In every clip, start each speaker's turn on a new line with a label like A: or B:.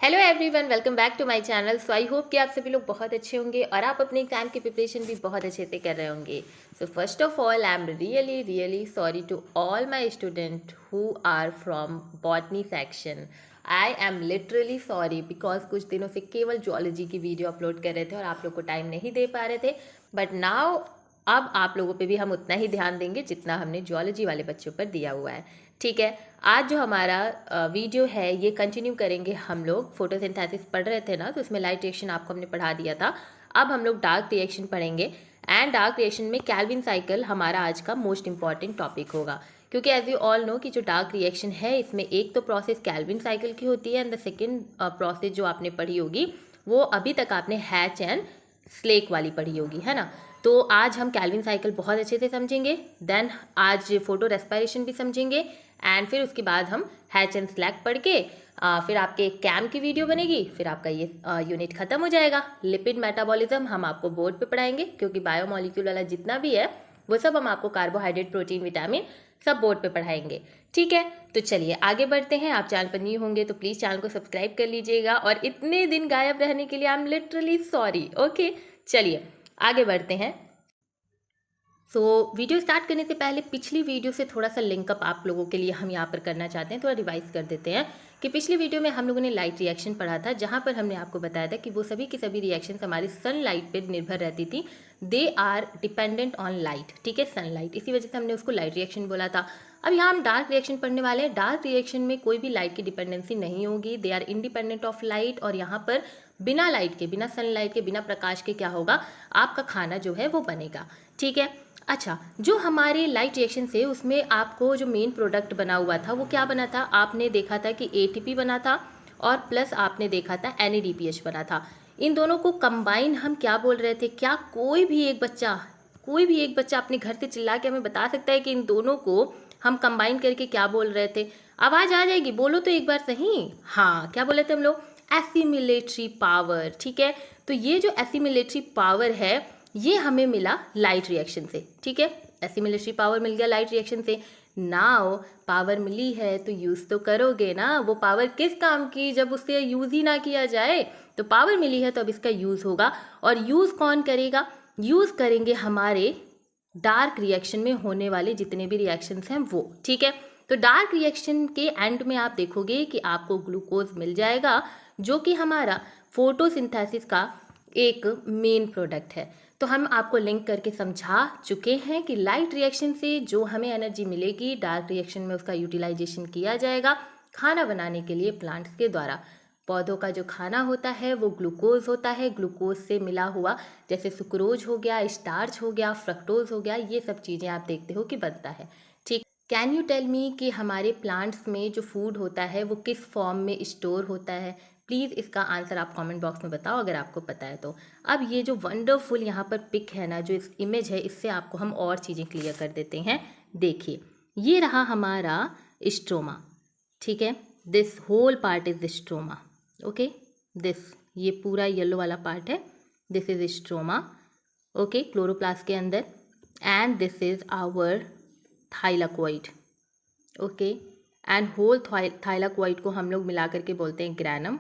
A: Hello everyone, welcome back to my channel. So I hope कि आप सभी लोग बहुत अच्छे होंगे और आप अपने एग्जाम की प्रिपरेशन भी बहुत अच्छे से कर रहे होंगे। So first of all, I am really sorry to all my student who are from botany section. I am literally sorry because कुछ दिनों से केवल जूलॉजी की वीडियो अपलोड कर रहे थे और आप लोग को टाइम नहीं दे पा रहे थे। बट नाउ अब आप लोगों पे भी हम उतना ही ध्यान देंगे जितना हमने जूलॉजी वाले बच्चों पर दिया हुआ है। ठीक है, आज जो हमारा वीडियो है ये कंटिन्यू करेंगे हम लोग। फोटोसिंथेसिस पढ़ रहे थे ना, तो उसमें लाइट रिएक्शन आपको हमने पढ़ा दिया था। अब हम लोग डार्क रिएक्शन पढ़ेंगे एंड डार्क रिएक्शन में कैल्विन साइकिल हमारा आज का मोस्ट इंपॉर्टेंट टॉपिक होगा, क्योंकि एज यू ऑल नो कि जो डार्क रिएक्शन है इसमें एक तो प्रोसेस कैल्विन साइकिल की होती है एंड द सेकेंड प्रोसेस जो आपने पढ़ी होगी वो अभी तक आपने हैच एंड स्लेक वाली पढ़ी होगी, है ना। तो आज हम कैल्विन साइकिल बहुत अच्छे से समझेंगे, देन आज फोटो रेस्पिरेशन भी समझेंगे एंड फिर उसके बाद हम हैच एंड स्लैक पढ़ के फिर आपके कैम की वीडियो बनेगी, फिर आपका ये यूनिट खत्म हो जाएगा। लिपिड मेटाबॉलिज्म हम आपको बोर्ड पे पढ़ाएंगे, क्योंकि बायोमोलिक्यूल वाला जितना भी है वो सब हम आपको कार्बोहाइड्रेट, प्रोटीन, विटामिन सब बोर्ड पे पढ़ाएंगे। ठीक है, तो चलिए आगे बढ़ते हैं। आप चैनल पर न्यू होंगे तो प्लीज़ चैनल को सब्सक्राइब कर लीजिएगा और इतने दिन गायब रहने के लिए आई एम लिटरली सॉरी। ओके, चलिए आगे बढ़ते हैं। वीडियो स्टार्ट करने से पहले पिछली वीडियो से थोड़ा सा लिंकअप आप लोगों के लिए हम यहाँ पर करना चाहते हैं, थोड़ा रिवाइज कर देते हैं कि पिछली वीडियो में हम लोगों ने लाइट रिएक्शन पढ़ा था, जहाँ पर हमने आपको बताया था कि वो सभी की सभी रिएक्शन हमारी सनलाइट पर निर्भर रहती थी। They are dependent on light, ठीक है, सनलाइट, इसी वजह से हमने उसको लाइट रिएक्शन बोला था। अब यहाँ हम डार्क रिएक्शन पढ़ने वाले हैं। डार्क रिएक्शन में कोई भी लाइट की डिपेंडेंसी नहीं होगी, they are independent of light. और यहाँ पर बिना लाइट के, बिना सनलाइट के, बिना प्रकाश के क्या होगा, आपका खाना जो है वो बनेगा। ठीक है, अच्छा, जो हमारे लाइट रिएक्शन से उसमें आपको जो मेन प्रोडक्ट बना हुआ था वो क्या बना था, आपने देखा था कि एटीपी बना था और प्लस आपने देखा था NADPH बना था। इन दोनों को कंबाइन हम क्या बोल रहे थे? क्या कोई भी एक बच्चा अपने घर से चिल्ला के हमें बता सकता है कि इन दोनों को हम कंबाइन करके क्या बोल रहे थे? आवाज़ आ जाएगी, बोलो तो एक बार सही। हाँ, क्या बोले थे हम लोग? Assimilatory power. ठीक है, तो ये जो एसिमिलेटरी पावर है ये हमें मिला लाइट रिएक्शन से। ठीक है, एसिमिलेटरी पावर मिल गया लाइट रिएक्शन से। नाउ पावर मिली है तो यूज़ तो करोगे ना। वो पावर किस काम की, जब उससे यूज़ ही ना किया जाए। तो पावर मिली है तो अब इसका यूज़ होगा, और यूज़ कौन करेगा? यूज़ करेंगे हमारे डार्क रिएक्शन में होने वाले जितने भी रिएक्शंस हैं वो। ठीक है, तो डार्क रिएक्शन के एंड में आप देखोगे कि आपको ग्लूकोज मिल जाएगा, जो कि हमारा फोटोसिंथेसिस का एक मेन प्रोडक्ट है। तो हम आपको लिंक करके समझा चुके हैं कि लाइट रिएक्शन से जो हमें एनर्जी मिलेगी, डार्क रिएक्शन में उसका यूटिलाइजेशन किया जाएगा खाना बनाने के लिए प्लांट्स के द्वारा। पौधों का जो खाना होता है वो ग्लूकोज होता है। ग्लूकोज से मिला हुआ जैसे सुक्रोज हो गया, स्टार्च हो गया, फ्रक्टोज हो गया, ये सब चीज़ें आप देखते हो कि बनता है। ठीक, कैन यू टेल मी कि हमारे प्लांट्स में जो फूड होता है वो किस फॉर्म में स्टोर होता है? प्लीज़ इसका आंसर आप कमेंट बॉक्स में बताओ अगर आपको पता है तो। अब ये जो वंडरफुल यहाँ पर पिक है ना, जो इस इमेज है, इससे आपको हम और चीज़ें क्लियर कर देते हैं। देखिए, ये रहा हमारा स्ट्रोमा। ठीक है, this whole part is the stroma. Okay, this, ये पूरा येलो वाला पार्ट है, this is stroma. Okay, chloroplast के अंदर। And this is our thylakoid. Okay, and whole thylakoid को हम लोग मिला करके बोलते हैं ग्रैनम।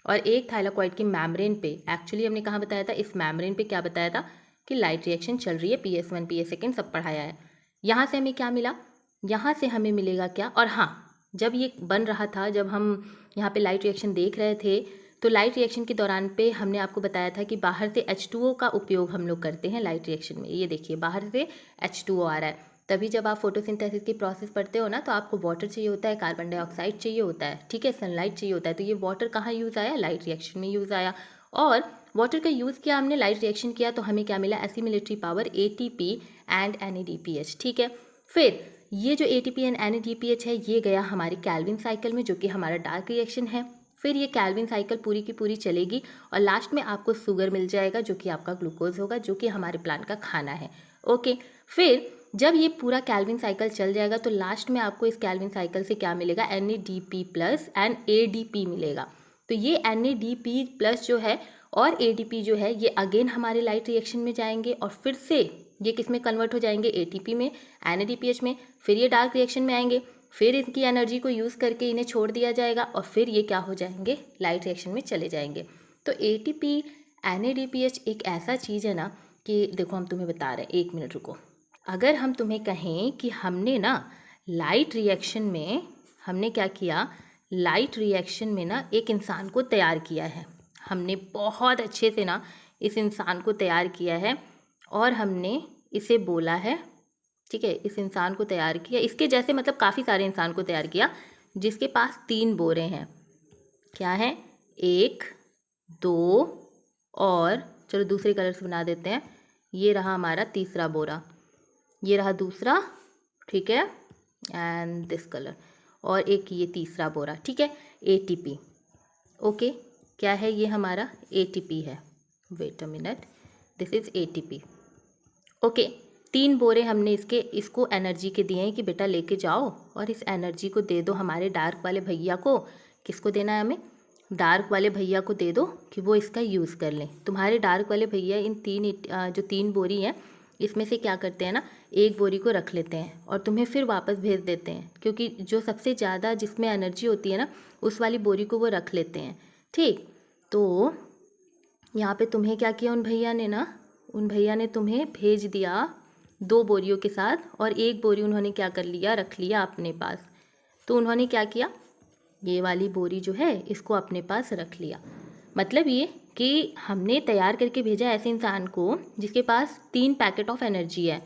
A: और एक थाइलाकोइड की मेम्ब्रेन पे, एक्चुअली हमने कहाँ बताया था, इस मेम्ब्रेन पे क्या बताया था कि लाइट रिएक्शन चल रही है, PS1 PS2 सब पढ़ाया है। यहाँ से हमें क्या मिला, यहाँ से हमें मिलेगा क्या? और हाँ, जब ये बन रहा था, जब हम यहाँ पे लाइट रिएक्शन देख रहे थे, तो लाइट रिएक्शन के दौरान पे हमने आपको बताया था कि बाहर से H2O का उपयोग हम लोग करते हैं लाइट रिएक्शन में। ये देखिए, बाहर से H2O आ रहा है। तभी जब आप फोटोसिंथेसिस की प्रोसेस पढ़ते हो ना, तो आपको वाटर चाहिए होता है, कार्बन डाइऑक्साइड चाहिए होता है, ठीक है, सनलाइट चाहिए होता है। तो ये वाटर कहाँ यूज़ आया? लाइट रिएक्शन में यूज़ आया। और वाटर का यूज़ किया हमने, लाइट रिएक्शन किया, तो हमें क्या मिला? Assimilatory power ATP and NADPH। ठीक है, फिर ये जो ATP एंड NADPH है ये गया हमारी कैल्विन साइकिल में, जो कि हमारा डार्क रिएक्शन है। फिर ये कैल्विन साइकिल पूरी की पूरी चलेगी और लास्ट में आपको शुगर मिल जाएगा, जो कि आपका ग्लूकोज होगा, जो कि हमारे प्लांट का खाना है। ओके, फिर जब ये पूरा कैल्विन साइकिल चल जाएगा तो लास्ट में आपको इस कैल्विन साइकिल से क्या मिलेगा? NADP प्लस एंड ADP मिलेगा। तो ये NADP प्लस जो है और ADP जो है ये अगेन हमारे लाइट रिएक्शन में जाएंगे और फिर से ये किस में कन्वर्ट हो जाएंगे? ATP में, NADPH में। फिर ये डार्क रिएक्शन में आएंगे। फिर इनकी एनर्जी को यूज़ करके इन्हें छोड़ दिया जाएगा और फिर ये क्या हो जाएंगे, लाइट रिएक्शन में चले जाएंगे। तो ATP NADPH एक ऐसा चीज़ है ना कि देखो हम तुम्हें बता रहे हैं, 1 मिनट रुको। अगर हम तुम्हें कहें कि हमने ना लाइट रिएक्शन में हमने क्या किया, लाइट रिएक्शन में ना एक इंसान को तैयार किया है, हमने बहुत अच्छे से ना इस इंसान को तैयार किया है और हमने इसे बोला है, ठीक है, इस इंसान को तैयार किया, इसके जैसे मतलब काफ़ी सारे इंसान को तैयार किया जिसके पास 3 बोरे हैं। क्या है, 1 2 और चलो दूसरे कलर से बना देते हैं, ये रहा हमारा तीसरा बोरा, ये रहा दूसरा, ठीक है, एंड दिस कलर, और एक ये तीसरा बोरा, ठीक है, ATP। ओके, क्या है ये हमारा ATP है, wait a minute, this is ATP। Okay, 3 बोरे हमने इसको एनर्जी के दिए हैं कि बेटा लेके जाओ और इस एनर्जी को दे दो हमारे डार्क वाले भैया को। किसको देना है हमें, डार्क वाले भैया को दे दो कि वो इसका यूज़ कर लें। तुम्हारे डार्क वाले भैया इन जो 3 बोरी हैं इसमें से क्या करते हैं ना, 1 बोरी को रख लेते हैं और तुम्हें फिर वापस भेज देते हैं, क्योंकि जो सबसे ज़्यादा जिसमें एनर्जी होती है ना उस वाली बोरी को वो रख लेते हैं। ठीक, तो यहाँ पे तुम्हें क्या किया उन भैया ने तुम्हें भेज दिया 2 बोरियों के साथ, और 1 बोरी उन्होंने क्या कर लिया, रख लिया अपने पास। तो उन्होंने क्या किया, ये वाली बोरी जो है इसको अपने पास रख लिया। मतलब ये कि हमने तैयार करके भेजा ऐसे इंसान को जिसके पास 3 पैकेट ऑफ एनर्जी है।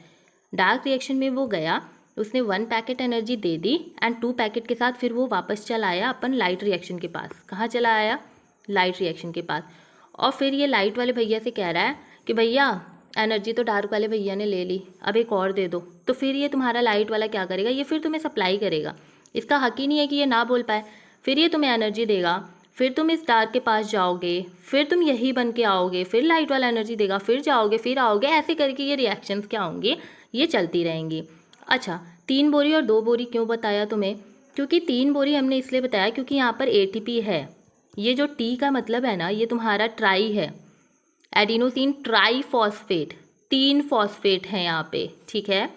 A: डार्क रिएक्शन में वो गया, उसने 1 packet energy they the and 2 packet के साथ फिर वो वापस चला आया अपन लाइट रिएक्शन के पास। कहाँ चला आया, लाइट रिएक्शन के पास। और फिर ये लाइट वाले भैया से कह रहा है कि भैया एनर्जी तो डार्क वाले भैया ने ले ली, अब एक और दे दो। तो फिर ये तुम्हारा लाइट वाला क्या करेगा, ये फिर तुम्हें सप्लाई करेगा, इसका हक ही नहीं है कि ये ना बोल पाए। फिर ये तुम्हें एनर्जी देगा, फिर तुम इस डार्क के पास जाओगे, फिर तुम यही बन के आओगे, फिर लाइट वाला एनर्जी देगा, फिर जाओगे, फिर आओगे, ऐसे करके ये रिएक्शंस क्या होंगी, ये चलती रहेंगी। अच्छा, 3 बोरी और 2 बोरी क्यों बताया तुम्हें, क्योंकि 3 बोरी हमने इसलिए बताया क्योंकि यहाँ पर ATP है। ये जो T का मतलब है ना, ये तुम्हारा ट्राई है, एडिनोसिन ट्राईफॉस्फेट, 3 फॉस्फेट हैं यहाँ पे, ठीक है,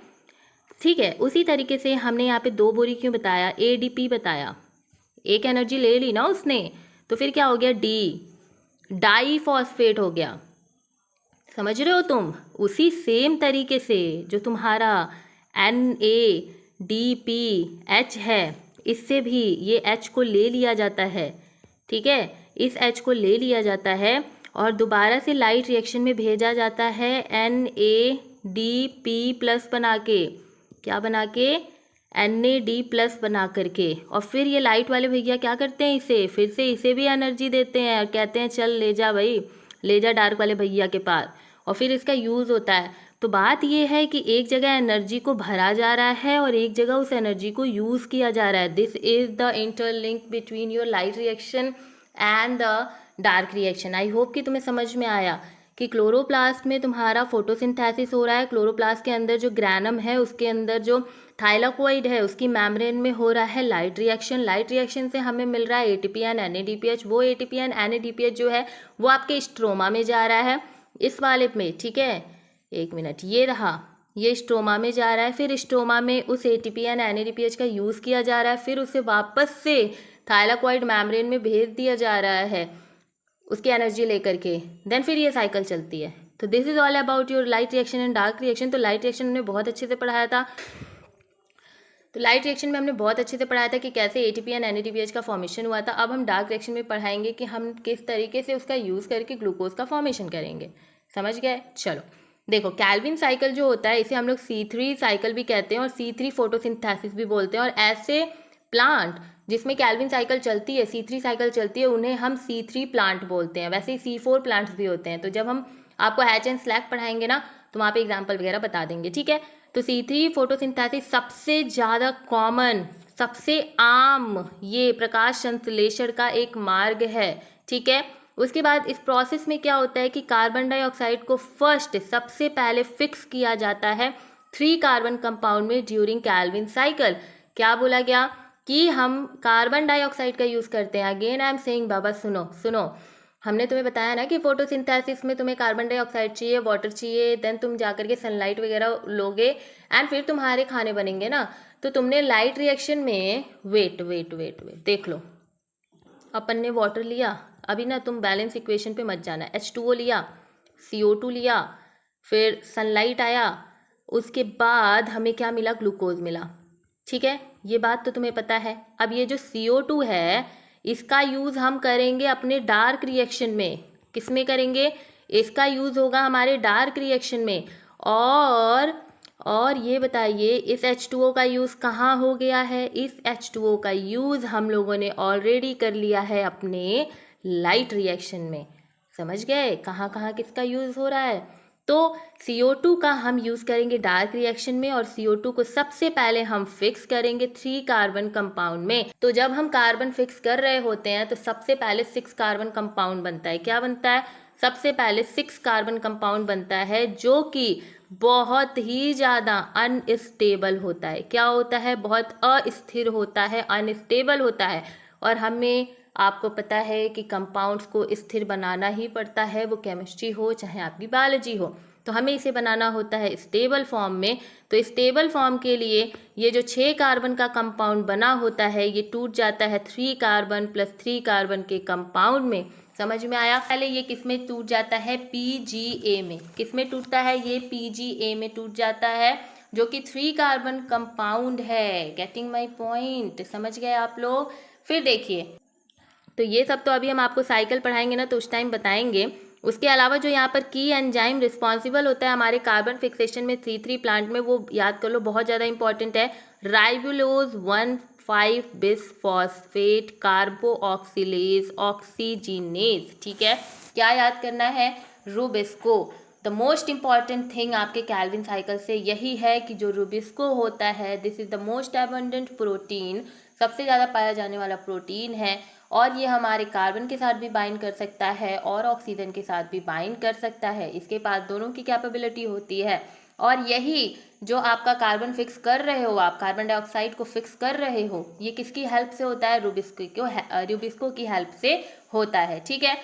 A: ठीक है। उसी तरीके से हमने यहाँ पे 2 बोरी क्यों बताया, ADP बताया, एक एनर्जी ले ली ना उसने, तो फिर क्या हो गया, डाई फॉस्फेट हो गया। समझ रहे हो तुम, उसी सेम तरीके से जो तुम्हारा NADPH है, इससे भी ये H को ले लिया जाता है, ठीक है, इस H को ले लिया जाता है और दोबारा से लाइट रिएक्शन में भेजा जाता है NADP+ बना के, क्या बना के, NAD+ बना करके। और फिर ये लाइट वाले भैया क्या करते हैं, इसे फिर से इसे भी एनर्जी देते हैं और कहते हैं चल ले जा भाई, ले जा डार्क वाले भैया के पास, और फिर इसका यूज़ होता है। तो बात ये है कि एक जगह एनर्जी को भरा जा रहा है और एक जगह उस एनर्जी को यूज़ किया जा रहा है। This is the interlink between your light reaction and the dark reaction. I hope कि तुम्हें समझ में आया कि क्लोरोप्लास्ट में तुम्हारा फोटोसिंथेसिस हो रहा है, क्लोरोप्लास्ट के अंदर जो ग्रैनम है उसके अंदर जो थाइलाकोइड है उसकी मेम्ब्रेन में हो रहा है लाइट रिएक्शन। लाइट रिएक्शन से हमें मिल रहा है ATP एंड NADPH। वो ATP एंड NADPH जो है वो आपके स्ट्रोमा में जा रहा है, इस वाले में, ठीक है, 1 मिनट, ये रहा, ये स्ट्रोमा में जा रहा है, फिर स्ट्रोमा में उस ATP एंड NADPH का यूज़ किया जा रहा है, फिर उसे वापस से थाइलाकोइड मेम्ब्रेन में भेज दिया जा रहा है उसकी एनर्जी लेकर के, देन फिर ये साइकिल चलती है। तो this is all about your light reaction and dark reaction. तो लाइट रिएक्शन हमने बहुत अच्छे से पढ़ाया था, तो लाइट रिएक्शन में हमने बहुत अच्छे से पढ़ाया था कि कैसे ATP एंड NADPH का फॉर्मेशन हुआ था। अब हम डार्क रिएक्शन में पढ़ाएंगे कि हम किस तरीके से उसका यूज़ करके ग्लूकोज का फॉर्मेशन करेंगे। समझ गए, चलो देखो, कैल्विन साइकिल जो होता है इसे हम लोग C3 साइकिल भी कहते हैं और C3 फोटोसिंथेसिस भी बोलते हैं। और ऐसे प्लांट जिसमें कैल्विन साइकिल चलती है, C3 साइकिल चलती है, उन्हें हम C3 प्लांट बोलते हैं। वैसे ही C4 प्लांट्स भी होते हैं। तो जब हम आपको हैच एंड स्लैग पढ़ाएंगे ना तो वहाँ पे एग्जाम्पल वगैरह बता देंगे, ठीक है। तो C3 फोटोसिंथेसिस सबसे ज़्यादा कॉमन, सबसे आम ये प्रकाश संश्लेषण का एक मार्ग है, ठीक है। उसके बाद इस प्रोसेस में क्या होता है कि कार्बन डाइऑक्साइड को फर्स्ट सबसे पहले फिक्स किया जाता है 3 कार्बन कंपाउंड में ड्यूरिंग कैल्विन साइकिल। क्या बोला गया कि हम कार्बन डाइऑक्साइड का यूज़ करते हैं। अगेन आई एम सेइंग, बाबा सुनो सुनो, हमने तुम्हें बताया ना कि फोटोसिंथेसिस में तुम्हें कार्बन डाइऑक्साइड चाहिए, वाटर चाहिए, देन तुम जाकर के सनलाइट वगैरह लोगे एंड फिर तुम्हारे खाने बनेंगे ना। तो तुमने लाइट रिएक्शन में वेट देख लो, अपन ने वाटर लिया, अभी ना तुम बैलेंस इक्वेशन पे मत जाना, H2O लिया, CO2 लिया, फिर सनलाइट आया, उसके बाद हमें क्या मिला, ग्लूकोज मिला, ठीक है, ये बात तो तुम्हें पता है। अब ये जो CO2 है इसका यूज़ हम करेंगे अपने डार्क रिएक्शन में, किस में करेंगे, इसका यूज़ होगा हमारे डार्क रिएक्शन में। और ये बताइए इस H2O का यूज़ कहाँ हो गया है, इस H2O का यूज़ हम लोगों ने ऑलरेडी कर लिया है अपने लाइट रिएक्शन में। समझ गए कहाँ कहाँ किसका यूज़ हो रहा है। तो CO2 का हम यूज़ करेंगे डार्क रिएक्शन में, और CO2 को सबसे पहले हम फिक्स करेंगे 3 कार्बन कंपाउंड में। तो जब हम कार्बन फिक्स कर रहे होते हैं तो सबसे पहले 6 कार्बन कंपाउंड बनता है। क्या बनता है, सबसे पहले 6 कार्बन कंपाउंड बनता है, जो कि बहुत ही ज़्यादा अनस्टेबल होता है। क्या होता है, बहुत अस्थिर होता है, अनस्टेबल होता है। और हमें आपको पता है कि कंपाउंड्स को स्थिर बनाना ही पड़ता है, वो केमिस्ट्री हो चाहे आपकी बायोलॉजी हो, तो हमें इसे बनाना होता है स्टेबल फॉर्म में। तो स्टेबल फॉर्म के लिए ये जो 6 कार्बन का कंपाउंड बना होता है ये टूट जाता है 3 कार्बन प्लस 3 कार्बन के कंपाउंड में। समझ में आया। पहले ये किस में टूट जाता है, PGA में। किस में टूटता है, ये PGA में टूट जाता है, जो कि 3 कार्बन कंपाउंड है। गेटिंग माई पॉइंट, समझ गए आप लोग। फिर देखिए, तो ये सब तो अभी हम आपको साइकिल पढ़ाएंगे ना, तो उस टाइम बताएंगे। उसके अलावा जो यहाँ पर की एंजाइम रिस्पॉन्सिबल होता है हमारे कार्बन फिक्सेशन में 3,3 प्लांट में, वो याद कर लो, बहुत ज़्यादा इंपॉर्टेंट है। राइबोलोज 1,5 बिसफॉस्फेट कार्बो ऑक्सीलेज ऑक्सीजीनेज, ठीक है। क्या याद करना है, Rubisco. The most important thing आपके कैल्विन साइकिल से यही है कि जो रुबिस्को होता है, this is the most abundant protein, सबसे ज़्यादा पाया जाने वाला प्रोटीन है, और ये हमारे कार्बन के साथ भी बाइंड कर सकता है और ऑक्सीजन के साथ भी बाइंड कर सकता है। इसके पास दोनों की कैपेबिलिटी होती है। और यही जो आपका कार्बन फिक्स कर रहे हो, आप कार्बन डाइऑक्साइड को फिक्स कर रहे हो, ये किसकी हेल्प से होता है, रुबिस्को की हेल्प से होता है, ठीक है।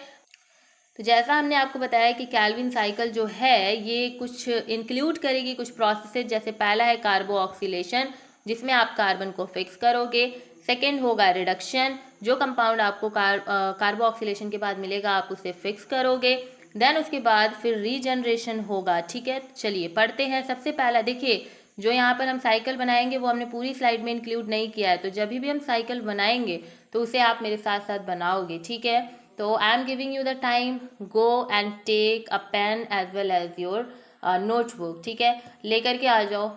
A: तो जैसा हमने आपको बताया कि कैल्विन साइकिल जो है ये कुछ इंक्लूड करेगी कुछ प्रोसेसेस, जैसे पहला है कार्बो ऑक्सीलेशन, जिसमें आप कार्बन को फिक्स करोगे। सेकेंड होगा रिडक्शन, जो कंपाउंड आपको कार्बो ऑक्सीलेशन के बाद मिलेगा आप उसे फिक्स करोगे। देन उसके बाद फिर रीजनरेशन होगा, ठीक है। चलिए पढ़ते हैं। सबसे पहला देखिए, जो यहाँ पर हम साइकिल बनाएंगे वो हमने पूरी स्लाइड में इंक्लूड नहीं किया है, तो जब भी हम साइकिल बनाएंगे तो उसे आप मेरे साथ साथ बनाओगे, ठीक है। तो I am giving you the time, go and take a pen as well as your notebook, ठीक है, लेकर के आ जाओ।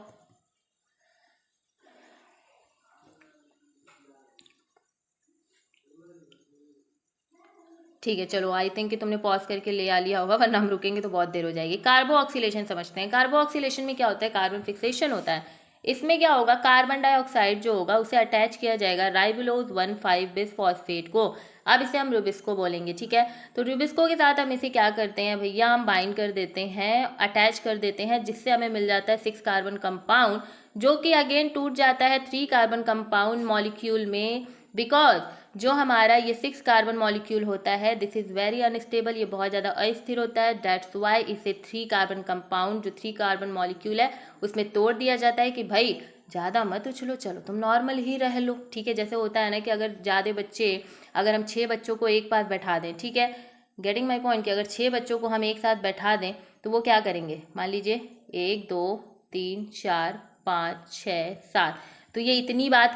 A: ठीक है, चलो, आई थिंक कि तुमने पॉज करके ले आ लिया होगा, वरना हम रुकेंगे तो बहुत देर हो जाएगी। कार्बो ऑक्सीलेशन समझते हैं। कार्बो ऑक्सीलेशन में क्या होता है, कार्बन फिक्सेशन होता है। इसमें क्या होगा, कार्बन डाइऑक्साइड जो होगा उसे अटैच किया जाएगा राइबोलोज 1,5 बिसफॉस्फेट को। अब इसे हम रुबिस्को बोलेंगे, ठीक है। तो रुबिस्को के साथ हम इसे क्या करते हैं भैया, हम बाइंड कर देते हैं, अटैच कर देते हैं, जिससे हमें मिल जाता है 6 कार्बन कंपाउंड, जो कि अगेन टूट जाता है 3 कार्बन कंपाउंड मॉलिक्यूल में। बिकॉज जो हमारा ये 6 कार्बन मॉलिक्यूल होता है, दिस इज़ वेरी अनस्टेबल, ये बहुत ज़्यादा अस्थिर होता है। दैट्स वाई इसे 3 कार्बन कंपाउंड, जो 3 कार्बन मॉलिक्यूल है, उसमें तोड़ दिया जाता है कि भाई ज़्यादा मत उछलो, चलो तुम नॉर्मल ही रह लो, ठीक है। जैसे होता है ना कि अगर ज़्यादा बच्चे, अगर हम 6 बच्चों को एक पास बैठा दें, ठीक है, गेटिंग माई पॉइंट, कि अगर 6 बच्चों को हम एक साथ बैठा दें तो वो क्या करेंगे, मान लीजिए 1 2 3 4 5 6 7, तो ये इतनी बात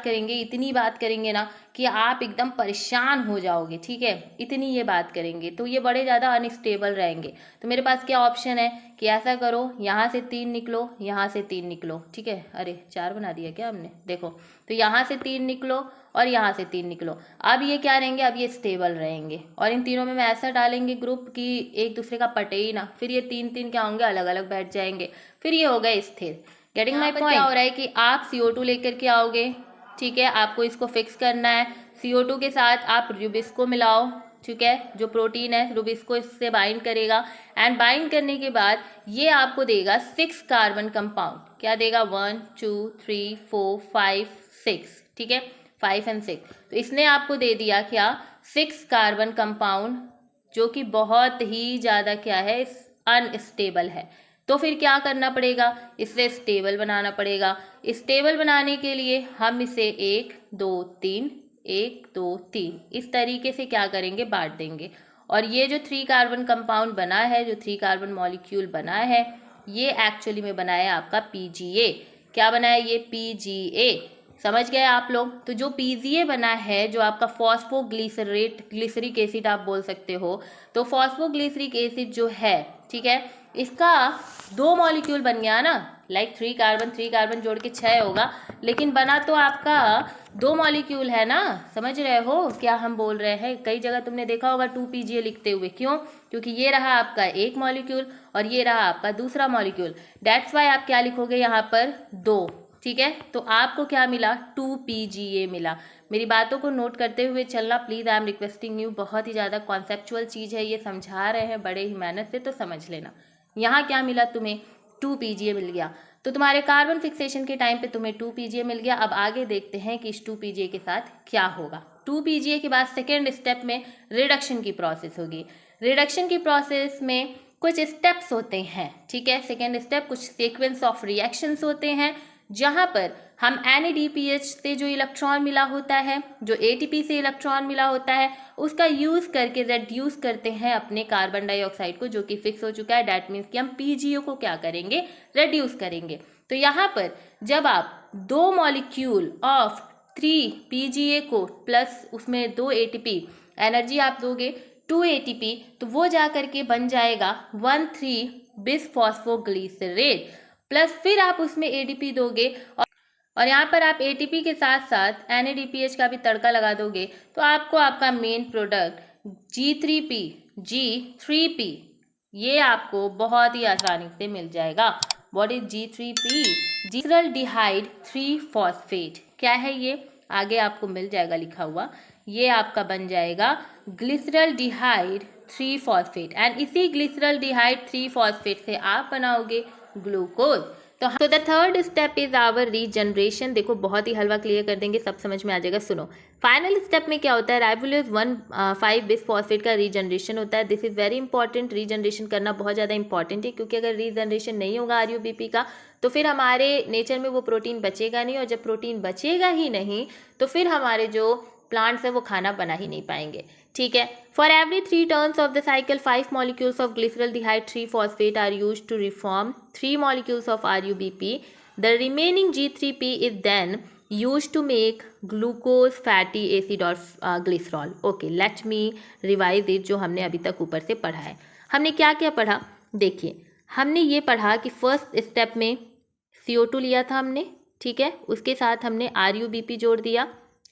A: करेंगे ना कि आप एकदम परेशान हो जाओगे, ठीक है, इतनी ये बात करेंगे, तो ये बड़े ज़्यादा अनस्टेबल रहेंगे। तो मेरे पास क्या ऑप्शन है कि ऐसा करो, यहाँ से 3 निकलो, यहाँ से 3 निकलो, ठीक है। अरे 4 बना दिया क्या हमने, देखो, तो यहाँ से 3 निकलो और यहाँ से 3 निकलो। अब ये क्या रहेंगे, अब ये स्टेबल रहेंगे, और इन तीनों में मैं ऐसा डालेंगे ग्रुप कि एक दूसरे का पटे ही ना, फिर ये 3 क्या होंगे, अलग अलग बैठ जाएंगे, फिर ये हो गए स्थिर। Getting my point. क्या हो रहा है कि आप CO2 लेकर के आओगे, ठीक है, आपको इसको फिक्स करना है। CO2 के साथ आप रुबिस्को मिलाओ, ठीक है, जो प्रोटीन है रुबिस्को इससे बाइंड करेगा, एंड बाइंड करने के बाद ये आपको देगा 6 कार्बन कंपाउंड। क्या देगा, 1 2 3 4 5 6, ठीक है, 5 और 6। तो इसने आपको दे दिया क्या, 6 कार्बन कंपाउंड, जो कि बहुत ही ज़्यादा क्या है, अनस्टेबल है। तो फिर क्या करना पड़ेगा, इसे स्टेबल बनाना पड़ेगा। स्टेबल बनाने के लिए हम इसे 1 2 3 1 2 3 इस तरीके से क्या करेंगे, बांट देंगे। और ये जो 3 कार्बन कंपाउंड बना है, जो 3 कार्बन मॉलिक्यूल बना है, ये एक्चुअली में बना है आपका PGA। क्या बना है ये, PGA। समझ गए आप लोग। तो जो PGA बना है, जो आपका ग्लिसरिक एसिड आप बोल सकते हो, तो फॉस्फोग्लिसरिक एसिड जो है, ठीक है, इसका 2 मॉलिक्यूल बन गया ना, लाइक 3 कार्बन जोड़ के 6 होगा, लेकिन बना तो आपका 2 मॉलिक्यूल है ना। समझ रहे हो क्या हम बोल रहे हैं। कई जगह तुमने देखा होगा 2 PGA लिखते हुए, क्यों, क्योंकि ये रहा आपका एक मॉलिक्यूल और ये रहा आपका दूसरा मॉलिक्यूल। दैट्स वाई आप क्या लिखोगे यहाँ पर, 2। ठीक है, तो आपको क्या मिला, 2 PGA मिला। मेरी बातों को नोट करते हुए चलना please, I am requesting you. बहुत ही ज़्यादा कॉन्सेप्चुअल चीज़ है, ये समझा रहे हैं बड़े ही मेहनत से, तो समझ लेना। यहाँ क्या मिला तुम्हें, 2 PGA मिल गया। तो तुम्हारे कार्बन फिक्सेशन के टाइम पे तुम्हें 2 PGA मिल गया। अब आगे देखते हैं कि इस 2 PGA के साथ क्या होगा। 2 PGA के बाद सेकेंड स्टेप में रिडक्शन की प्रोसेस होगी। रिडक्शन की प्रोसेस में कुछ स्टेप्स होते हैं, ठीक है। सेकेंड स्टेप कुछ सीक्वेंस ऑफ रिएक्शंस होते हैं, जहाँ पर हम NADPH से जो इलेक्ट्रॉन मिला होता है, जो ATP से इलेक्ट्रॉन मिला होता है, उसका यूज़ करके रेड्यूस करते हैं अपने कार्बन डाइऑक्साइड को, जो कि फिक्स हो चुका है। डैट मीन्स कि हम PGO को क्या करेंगे, रेड्यूस करेंगे। तो यहाँ पर जब आप 2 मॉलिक्यूल ऑफ 3 PGA को प्लस उसमें 2 ATP एनर्जी आप दोगे 2 ATP, तो वो जा करके बन जाएगा 1,3 बिसफॉस्फोग्लिसरेट, प्लस फिर आप उसमें ADP दोगे और यहाँ पर आप ATP के साथ साथ NADPH का भी तड़का लगा दोगे, तो आपको आपका मेन प्रोडक्ट G3P ये आपको बहुत ही आसानी से मिल जाएगा। What is G3P? Glyceraldehyde 3 phosphate. क्या है ये, आगे आपको मिल जाएगा लिखा हुआ। ये आपका बन जाएगा ग्लिसरल्डिहाइड 3 फॉस्फेट, एंड इसी ग्लिसरल्डिहाइड 3 फॉस्फेट से आप बनाओगे ग्लूकोज। तो the third step is our regeneration. देखो बहुत ही हलवा क्लियर कर देंगे, सब समझ में आ जाएगा। सुनो, फाइनल स्टेप में क्या होता है, राइबोलेज 1,5 बिसफॉस्फेट का रीजनरेशन होता है। This is very important. Regeneration करना बहुत ज़्यादा इंपॉर्टेंट है, क्योंकि अगर रीजनरेशन नहीं होगा RUBP का, तो फिर हमारे नेचर में वो प्रोटीन बचेगा नहीं, और जब प्रोटीन बचेगा ही नहीं, तो फिर हमारे जो प्लांट्स है वो खाना बना ही नहीं पाएंगे। ठीक है, for every 3 turns of the cycle 5 molecules of glyceraldehyde 3 phosphate are used to reform 3 molecules of RUBP. The remaining G3P is then used to make glucose fatty acid और glycerol. Okay, let me revise it जो हमने अभी तक ऊपर से पढ़ा है। हमने क्या क्या पढ़ा, देखिए हमने ये पढ़ा कि फर्स्ट स्टेप में CO2 लिया था हमने, ठीक है, उसके साथ हमने RUBP जोड़ दिया,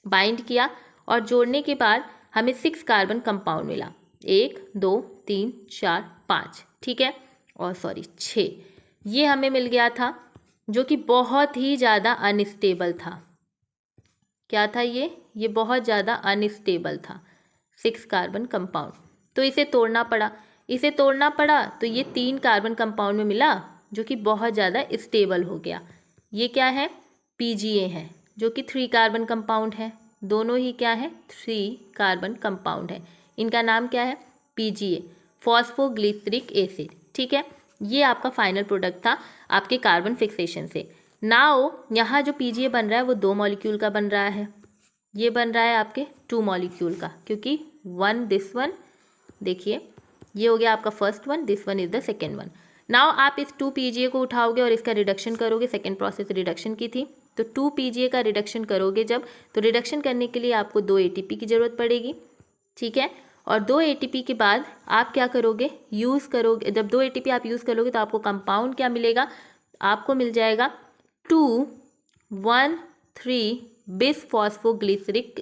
A: बाइंड किया, और जोड़ने के बाद हमें 6 कार्बन कंपाउंड मिला, 1 2 3 4 5, ठीक है, और सॉरी 6, ये हमें मिल गया था, जो कि बहुत ही ज़्यादा अनस्टेबल था। क्या था ये बहुत ज़्यादा अनस्टेबल था, 6 कार्बन कंपाउंड। तो इसे तोड़ना पड़ा, तो ये 3 कार्बन कंपाउंड में मिला, जो कि बहुत ज़्यादा स्टेबल हो गया। ये क्या है, PGA है, जो कि 3 कार्बन कंपाउंड है। दोनों ही क्या है, 3 कार्बन कंपाउंड है। इनका नाम क्या है, PGA, फॉस्फोग्लिसरिक एसिड। ठीक है, ये आपका फाइनल प्रोडक्ट था आपके कार्बन फिक्सेशन से। नाउ यहाँ जो PGA बन रहा है वो 2 मॉलिक्यूल का बन रहा है, ये बन रहा है आपके 2 मॉलिक्यूल का, क्योंकि 1 दिस वन, देखिए ये हो गया आपका first one, this one is the second one. Now आप इस 2 PGA को उठाओगे और इसका रिडक्शन करोगे। सेकेंड प्रोसेस रिडक्शन की थी, तो 2 PGA का रिडक्शन करोगे जब, तो रिडक्शन करने के लिए आपको 2 ATP की ज़रूरत पड़ेगी। ठीक है, और 2 ATP के बाद आप क्या करोगे, यूज़ करोगे। जब 2 ATP आप यूज़ करोगे तो आपको कंपाउंड क्या मिलेगा, आपको मिल जाएगा 2,1,3 बिसफॉस्फोग्लिसरिक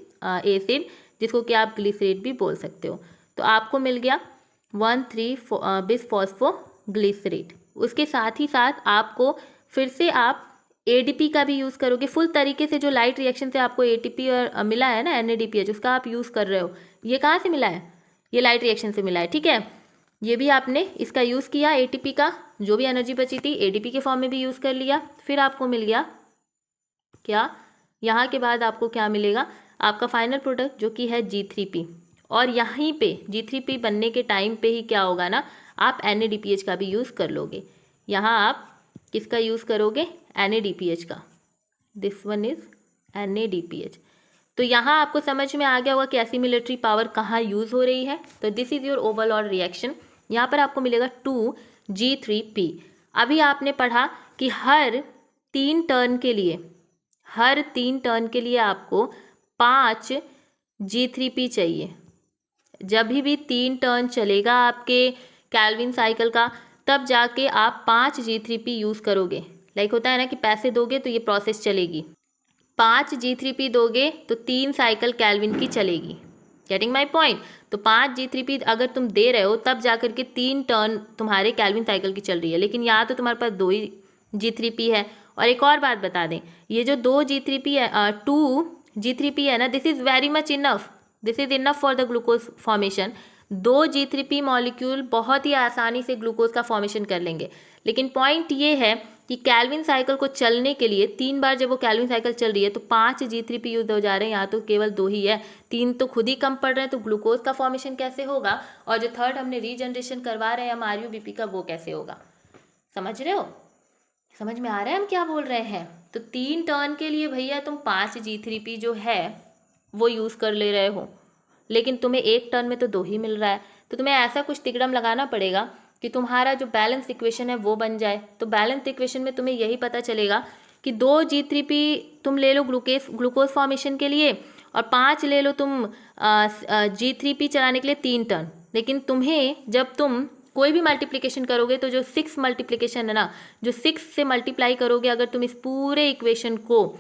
A: एसिड, जिसको कि आप ग्लिसरेट भी बोल सकते हो। तो आपको मिल गया 1,3 बिसफॉस्फोग्लिसरेट। उसके साथ ही साथ आपको फिर से आप ADP का भी यूज़ करोगे। फुल तरीके से जो लाइट रिएक्शन से आपको ATP और मिला है ना, NADPH, उसका आप यूज़ कर रहे हो। ये कहाँ से मिला है, ये लाइट रिएक्शन से मिला है। ठीक है, ये भी आपने इसका यूज़ किया, ATP का जो भी एनर्जी बची थी ADP के फॉर्म में भी यूज़ कर लिया। फिर आपको मिल गया क्या, यहाँ के बाद आपको क्या मिलेगा, आपका फाइनल प्रोडक्ट जो कि है G3P। और यहीं पे G3P बनने के टाइम पे ही क्या होगा ना, आप NADPH का भी यूज़ कर लोगे। यहाँ आप किसका यूज़ करोगे, NADPH का। This one is NADPH। तो यहाँ आपको समझ में आ गया होगा कि एसिमिलेटरी पावर कहाँ यूज़ हो रही है। तो this is your overall reaction. यहाँ पर आपको मिलेगा 2G3P। अभी आपने पढ़ा कि हर 3 टर्न के लिए आपको 5G3P चाहिए। जब भी 3 टर्न चलेगा आपके कैल्विन साइकिल का, तब जाके आप 5G3P यूज़ करोगे। लाइक होता है ना कि पैसे दोगे तो ये प्रोसेस चलेगी, 5G3P दोगे तो 3 साइकिल कैल्विन की चलेगी। Getting my point. तो 5G3P अगर तुम दे रहे हो तब जाकर के 3 टर्न तुम्हारे कैल्विन साइकिल की चल रही है, लेकिन यहाँ तो तुम्हारे पास 2 ही G3P है। और एक और बात बता दें, ये जो 2G3P है 2G3P है ना, this is very much enough, this is enough for the glucose formation. 2G3P molecule बहुत ही आसानी से ग्लूकोज का फॉर्मेशन कर लेंगे। लेकिन पॉइंट ये है कि कैल्विन साइकिल को चलने के लिए 3 बार जब वो कैल्विन साइकिल चल रही है तो 5G3P यूज हो जा रहे हैं, यहाँ तो केवल 2 ही है, 3 तो खुद ही कम पड़ रहे हैं। तो ग्लूकोज का फॉर्मेशन कैसे होगा, और जो थर्ड हमने रीजनरेशन करवा रहे हैं हम RUBP का, वो कैसे होगा। समझ रहे हो, समझ में आ रहा है हम क्या बोल रहे हैं। तो 3 टर्न के लिए भैया तुम 5G3P जो है वो यूज़ कर ले रहे हो, लेकिन तुम्हें 1 टर्न में तो 2 ही मिल रहा है। तो तुम्हें ऐसा कुछ तिकड़म लगाना पड़ेगा कि तुम्हारा जो बैलेंस इक्वेशन है वो बन जाए। तो बैलेंस इक्वेशन में तुम्हें यही पता चलेगा कि 2G3P तुम ले लो ग्लूकोज फॉर्मेशन के लिए, और 5 ले लो तुम G3P चलाने के लिए 3 टर्न। लेकिन तुम्हें जब तुम कोई भी मल्टीप्लिकेशन करोगे तो जो 6 मल्टीप्लिकेशन है ना, जो 6 से मल्टीप्लाई करोगे, अगर तुम इस पूरे इक्वेशन को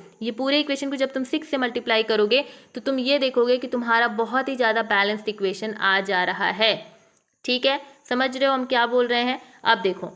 A: जब तुम 6 से मल्टीप्लाई करोगे तो तुम ये देखोगे कि तुम्हारा बहुत ही ज़्यादा बैलेंस्ड इक्वेशन आ जा रहा है। ठीक है, समझ रहे हो हम क्या बोल रहे हैं। अब देखो,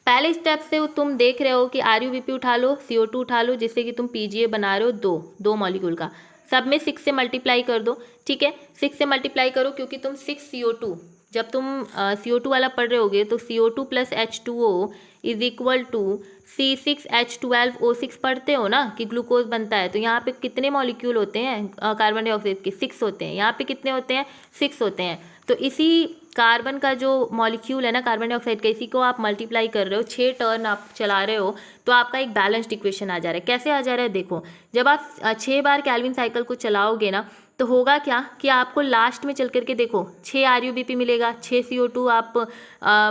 A: पहले स्टेप से तुम देख रहे हो कि RUBP उठा लो, CO2 उठा लो, जिससे कि तुम PGA बना रहे हो दो मॉलिक्यूल का, सब में 6 से मल्टीप्लाई कर दो। ठीक है, 6 से मल्टीप्लाई करो, क्योंकि तुम 6 CO2, जब तुम CO2 वाला पढ़ रहे होगे तो CO2 + H2O is equal to C6H12O6 पढ़ते हो ना कि ग्लूकोज बनता है। तो यहाँ पे कितने मॉलिक्यूल होते हैं कार्बन डाइऑक्साइड के, 6 होते हैं। यहाँ पे कितने होते हैं, 6 होते हैं। तो इसी कार्बन का जो मॉलिक्यूल है ना कार्बन डाइऑक्साइड का, इसी को आप मल्टीप्लाई कर रहे हो, 6 टर्न आप चला रहे हो, तो आपका एक बैलेंस्ड इक्वेशन आ जा रहा है। कैसे आ जा रहा है, देखो, जब आप 6 बार कैल्विन साइकिल को चलाओगे ना, तो होगा क्या कि आपको लास्ट में चल करके देखो 6 RUBP मिलेगा, 6 CO2 आप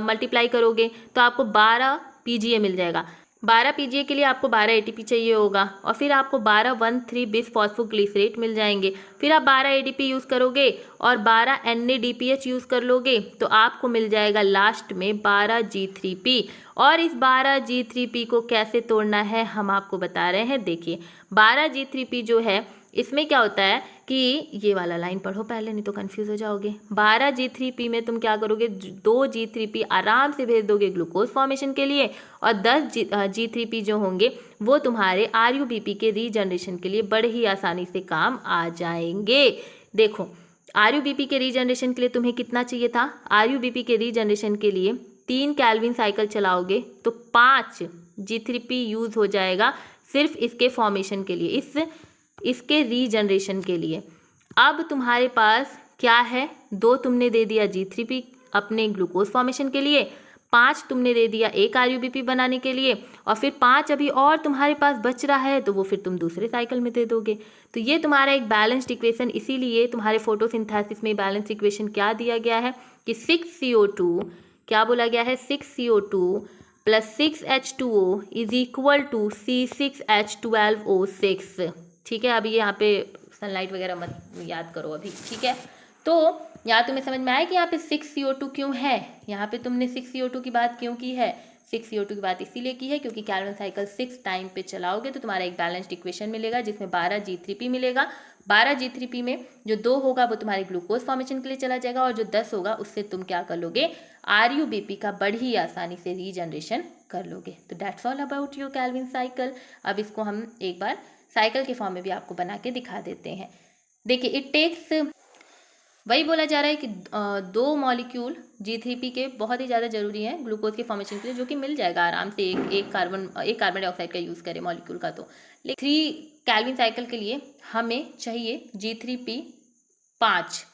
A: मल्टीप्लाई करोगे तो आपको 12 PGA मिल जाएगा। 12 PGA के लिए आपको 12 ATP चाहिए होगा, और फिर आपको 12 1,3 बिस फॉस्फोग्लिसरेट मिल जाएंगे। फिर आप 12 ADP यूज़ करोगे और 12 NADPH यूज़ कर लोगे, तो आपको मिल जाएगा लास्ट में 12 G3P। और इस 12 G3P को कैसे तोड़ना है हम आपको बता रहे हैं। देखिए, 12 G3P जो है, इसमें क्या होता है कि ये वाला लाइन पढ़ो पहले, नहीं तो कंफ्यूज हो जाओगे। 12 G3P में तुम क्या करोगे, 2 G3P आराम से भेज दोगे ग्लूकोज फॉर्मेशन के लिए, और 10 G3P जो होंगे वो तुम्हारे RUBP के रीजनरेशन के लिए बड़े ही आसानी से काम आ जाएंगे। देखो, RUBP के रीजनरेशन के लिए तुम्हें कितना चाहिए था, RUBP के रीजनरेशन के लिए 3 कैल्विन साइकिल चलाओगे तो 5 G3P यूज़ हो जाएगा सिर्फ इसके फॉर्मेशन के लिए, इसके रीजनरेशन के लिए। अब तुम्हारे पास क्या है, 2 तुमने दे दिया G3P अपने ग्लूकोज फॉर्मेशन के लिए, 5 तुमने दे दिया एक RUBP बनाने के लिए, और फिर 5 अभी और तुम्हारे पास बच रहा है, तो वो फिर तुम दूसरे साइकिल में दे दोगे। तो ये तुम्हारा एक बैलेंस्ड इक्वेशन, इसीलिए तुम्हारे फोटोसिंथेसिस में बैलेंस इक्वेशन क्या दिया गया है कि 6CO2, क्या बोला गया है, 6CO2 + 6H2O is equal to C6H12O6। ठीक है, अभी यहाँ पे सनलाइट वगैरह मत याद करो अभी। ठीक है, तो यहाँ तुम्हें समझ में आया कि यहाँ पे 6CO2 क्यों है, यहाँ पे तुमने 6CO2 की बात क्यों की है। 6CO2 की बात इसीलिए की है क्योंकि कैल्विन साइकिल 6 टाइम पे चलाओगे तो तुम्हारा एक बैलेंस्ड इक्वेशन मिलेगा जिसमें 12 G3P मिलेगा। 12 G3P में जो 2 होगा वो तुम्हारे ग्लूकोज फॉर्मेशन के लिए चला जाएगा, और जो 10 होगा उससे तुम क्या कर लोगे, RUBP का बड़ी आसानी से रीजनरेशन कर लोगे। तो that's all about your Calvin cycle. अब इसको हम एक बार साइकिल के फॉर्म में भी आपको बना के दिखा देते हैं। देखिए, इट टेक्स, वही बोला जा रहा है कि 2 मॉलिक्यूल G3P के बहुत ही ज़्यादा ज़रूरी हैं ग्लूकोज के फॉर्मेशन के लिए, जो कि मिल जाएगा आराम से एक कार्बन डाइऑक्साइड का यूज़ करें मॉलिक्यूल का। तो लेकिन 3 कैल्विन साइकिल के लिए हमें चाहिए G3P 5।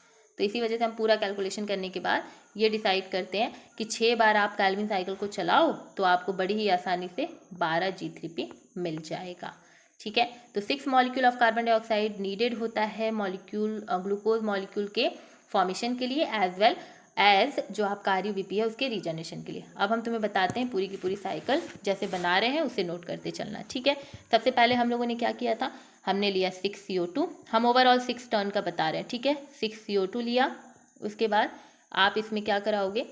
A: तो इसी वजह से हम पूरा कैलकुलेशन करने के बाद ये डिसाइड करते हैं कि 6 बार आप कैल्विन साइकिल को चलाओ तो आपको बड़ी ही आसानी से 12 G3P मिल जाएगा। ठीक है, तो 6 molecule of carbon dioxide needed होता है मॉलिक्यूल ग्लूकोज मॉलिक्यूल के फॉर्मेशन के लिए एज वेल एज जो आपका RUBP है उसके रीजनरेशन के लिए। अब हम तुम्हें बताते हैं पूरी की पूरी साइकिल जैसे बना रहे हैं उसे नोट करते चलना। ठीक है, सबसे पहले हम लोगों ने क्या किया था, हमने लिया 6 CO2, हम ओवरऑल 6 टर्न का बता रहे हैं। ठीक है, 6 CO2 लिया, उसके बाद आप इसमें क्या कराओगे,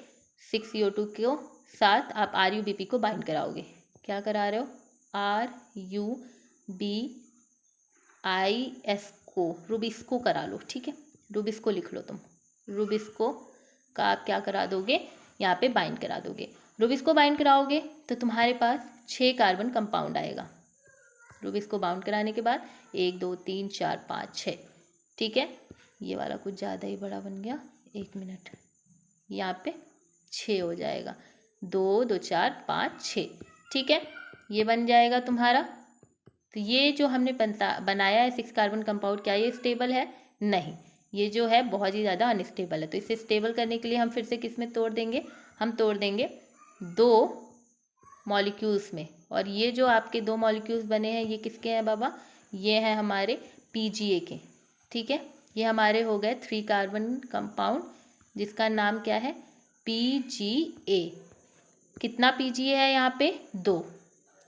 A: 6 CO2 को साथ आप RUBP को बाइंड कराओगे। क्या करा रहे हो, RUBIS को रुबिस्को करा लो। ठीक है, रुबिस्को लिख लो तुम, रुबिस्को का आप क्या करा दोगे, यहाँ पे बाइंड करा दोगे। रुबिस्को बाइंड कराओगे तो तुम्हारे पास 6 कार्बन कंपाउंड आएगा। रुबिस्को बाउंड कराने के बाद 1 2 3 4 5 6। ठीक है, ये वाला कुछ ज़्यादा ही बड़ा बन गया, 1 मिनट, यहाँ पे 6 हो जाएगा, 2 2 4 5 6। ठीक है, ये बन जाएगा तुम्हारा। तो ये जो हमने बनाया है 6 कार्बन कंपाउंड, क्या ये स्टेबल है, नहीं, ये जो है बहुत ही ज़्यादा अनस्टेबल है। तो इसे स्टेबल करने के लिए हम फिर से किस में तोड़ देंगे, हम तोड़ देंगे 2 मॉलिक्यूल्स में। और ये जो आपके 2 मॉलिक्यूल्स बने हैं ये किसके हैं बाबा, ये हैं हमारे PGA के। ठीक है, ये हमारे हो गए 3 कार्बन कंपाउंड जिसका नाम क्या है, PGA। कितना PGA है यहाँ पे, 2।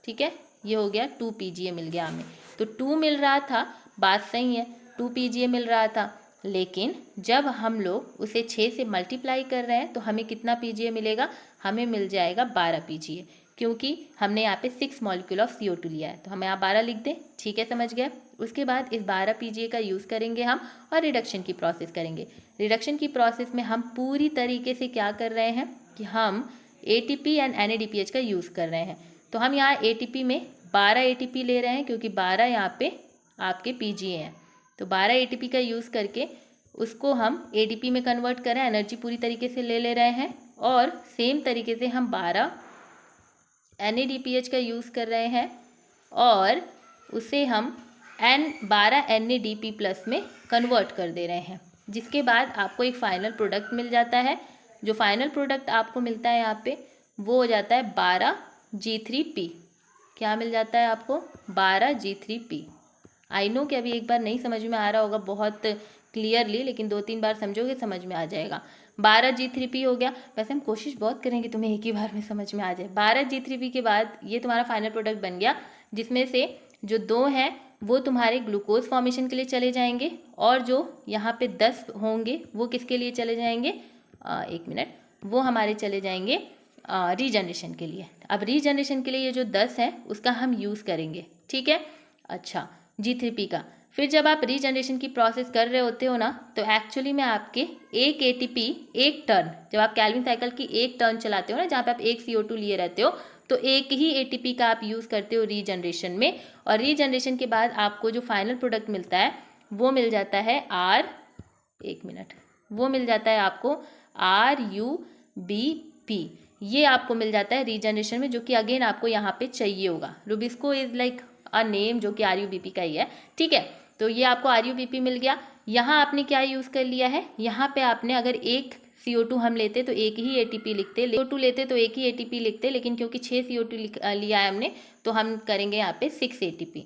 A: ठीक है, ये हो गया 2 PGA मिल गया हमें। तो 2 मिल रहा था, बात सही है, 2 PGA मिल रहा था, लेकिन जब हम लोग उसे 6 से मल्टीप्लाई कर रहे हैं तो हमें कितना PGA मिलेगा, हमें मिल जाएगा 12 PGA, क्योंकि हमने यहाँ पे 6 मॉलिक्यूल ऑफ CO2 लिया है। तो हम यहाँ 12 लिख दें। ठीक है, समझ गए। उसके बाद इस 12 PGA का यूज़ करेंगे हम और रिडक्शन की प्रोसेस करेंगे। रिडक्शन की प्रोसेस में हम पूरी तरीके से क्या कर रहे हैं कि हम ATP एंड NADPH का यूज़ कर रहे हैं। तो हम यहाँ ATP में 12 ATP ले रहे हैं क्योंकि 12 यहाँ पे आपके PGA हैं। तो 12 ATP का यूज़ करके उसको हम ADP में कन्वर्ट कर रहे हैं, एनर्जी पूरी तरीके से ले रहे हैं। और सेम तरीके से हम 12 NADPH का यूज़ कर रहे हैं और उसे हम 12 NADP प्लस में कन्वर्ट कर दे रहे हैं, जिसके बाद आपको एक फाइनल प्रोडक्ट मिल जाता है। जो फाइनल प्रोडक्ट आपको मिलता है यहाँ पे वो हो जाता है 12 G3P। क्या मिल जाता है आपको, 12 G3P। आई नो कि अभी एक बार नहीं समझ में आ रहा होगा बहुत क्लियरली, लेकिन 2-3 बार समझोगे समझ में आ जाएगा। 12 G3P हो गया। वैसे हम कोशिश बहुत करेंगे तुम्हें एक ही बार में समझ में आ जाए। 12 G3P के बाद ये तुम्हारा फाइनल प्रोडक्ट बन गया, जिसमें से जो 2 हैं वो तुम्हारे ग्लूकोज फॉर्मेशन के लिए चले जाएंगे और जो यहाँ पे 10 होंगे वो किसके लिए चले जाएंगे, 1 मिनट, वो हमारे चले जाएंगे रीजनरेशन के लिए। अब रीजनरेशन के लिए ये जो 10 है उसका हम यूज़ करेंगे। ठीक है, अच्छा, G3P का। फिर जब आप रीजनरेशन की प्रोसेस कर रहे होते हो ना, तो एक्चुअली में आपके एक ATP एक टर्न, जब आप कैल्विन साइकिल की एक टर्न चलाते हो ना, जहाँ पे आप एक CO2 लिए रहते हो, तो एक ही ATP का आप यूज़ करते हो रीजनरेशन में। और रीजनरेशन के बाद आपको जो फाइनल प्रोडक्ट मिलता है वो मिल जाता है एक मिनट, वो मिल जाता है आपको RUBP। ये आपको मिल जाता है रीजनरेशन में, जो कि अगेन आपको यहाँ पे चाहिए होगा। Rubisco is like a name जो कि RUBP का ही है। ठीक है, तो ये आपको RUBP मिल गया। यहाँ आपने क्या यूज़ कर लिया है, यहाँ पे आपने अगर एक CO2 हम लेते तो एक ही ATP लिखते, CO2 लेते तो एक ही ATP लिखते, लेकिन क्योंकि 6 CO2 लिया है हमने तो हम करेंगे यहाँ पे 6 ATP।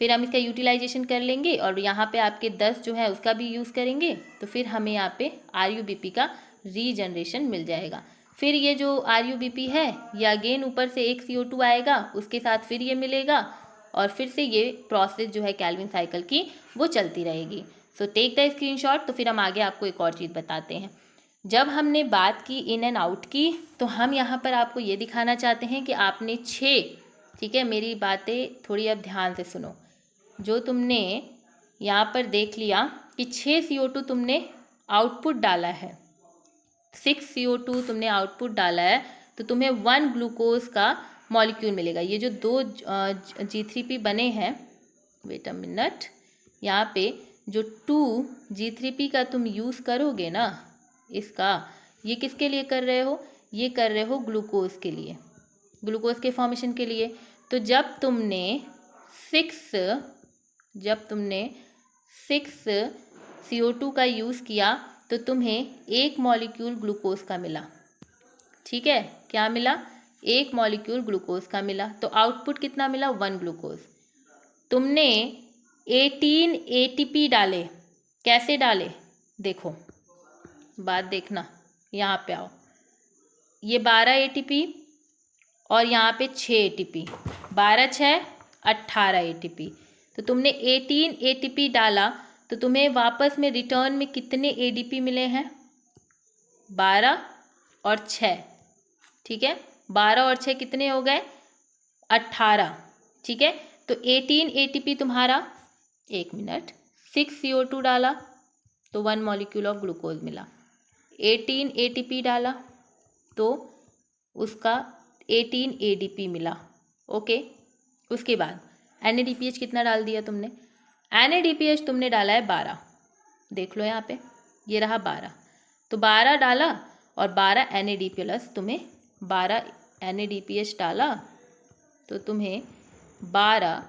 A: फिर हम इसका यूटिलाइजेशन कर लेंगे और यहाँ पे आपके 10 जो है उसका भी यूज़ करेंगे, तो फिर हमें यहाँ पे RUBP का रीजनरेशन मिल जाएगा। फिर ये जो RUBP है ये अगेन ऊपर से एक CO2 आएगा, उसके साथ फिर ये मिलेगा और फिर से ये प्रोसेस जो है कैल्विन साइकिल की वो चलती रहेगी। So take the screenshot. तो फिर हम आगे आपको एक और चीज़ बताते हैं। जब हमने बात की इन एंड आउट की, तो हम यहाँ पर आपको ये दिखाना चाहते हैं कि आपने 6, ठीक है, मेरी बातें थोड़ी अब ध्यान से सुनो। जो तुमने यहाँ पर देख लिया कि 6 CO2 तुमने आउटपुट डाला है, 6 CO2 तुमने आउटपुट डाला है, तो तुम्हें 1 ग्लूकोज का मॉलिक्यूल मिलेगा। ये जो 2 G3P बने हैं, वेट अ मिनट, यहाँ पे जो 2 G3P का तुम यूज़ करोगे ना, इसका ये किसके लिए कर रहे हो, ये कर रहे हो ग्लूकोज के लिए, ग्लूकोज के फॉर्मेशन के लिए। तो जब तुमने 6 CO2 का यूज़ किया तो तुम्हें 1 मॉलिक्यूल ग्लूकोज का मिला। ठीक है, क्या मिला? 1 मॉलिक्यूल ग्लूकोज का मिला। तो आउटपुट कितना मिला? 1 ग्लूकोज। तुमने 18 ATP डाले। कैसे डाले? देखो, बात देखना, यहाँ पे आओ। ये 12 ATP और यहाँ पे 6 ATP, 12 6 18 ATP। तो तुमने 18 ATP डाला तो तुम्हें वापस में रिटर्न में कितने ADP मिले हैं? 12 और 6। ठीक है, 12 और 6 कितने हो गए? 18। ठीक है, तो 18 ATP तुम्हारा, 1 मिनट, 6 CO2 डाला तो 1 मॉलिक्यूल ऑफ ग्लूकोज मिला। 18 ATP डाला तो उसका 18 ADP मिला। ओके, उसके बाद NADPH कितना डाल दिया तुमने? NADPH तुमने डाला है 12। देख लो यहाँ पे, ये रहा 12। तो 12 डाला और 12 NADPH, तुम्हें 12 NADPH डाला तो तुम्हें 12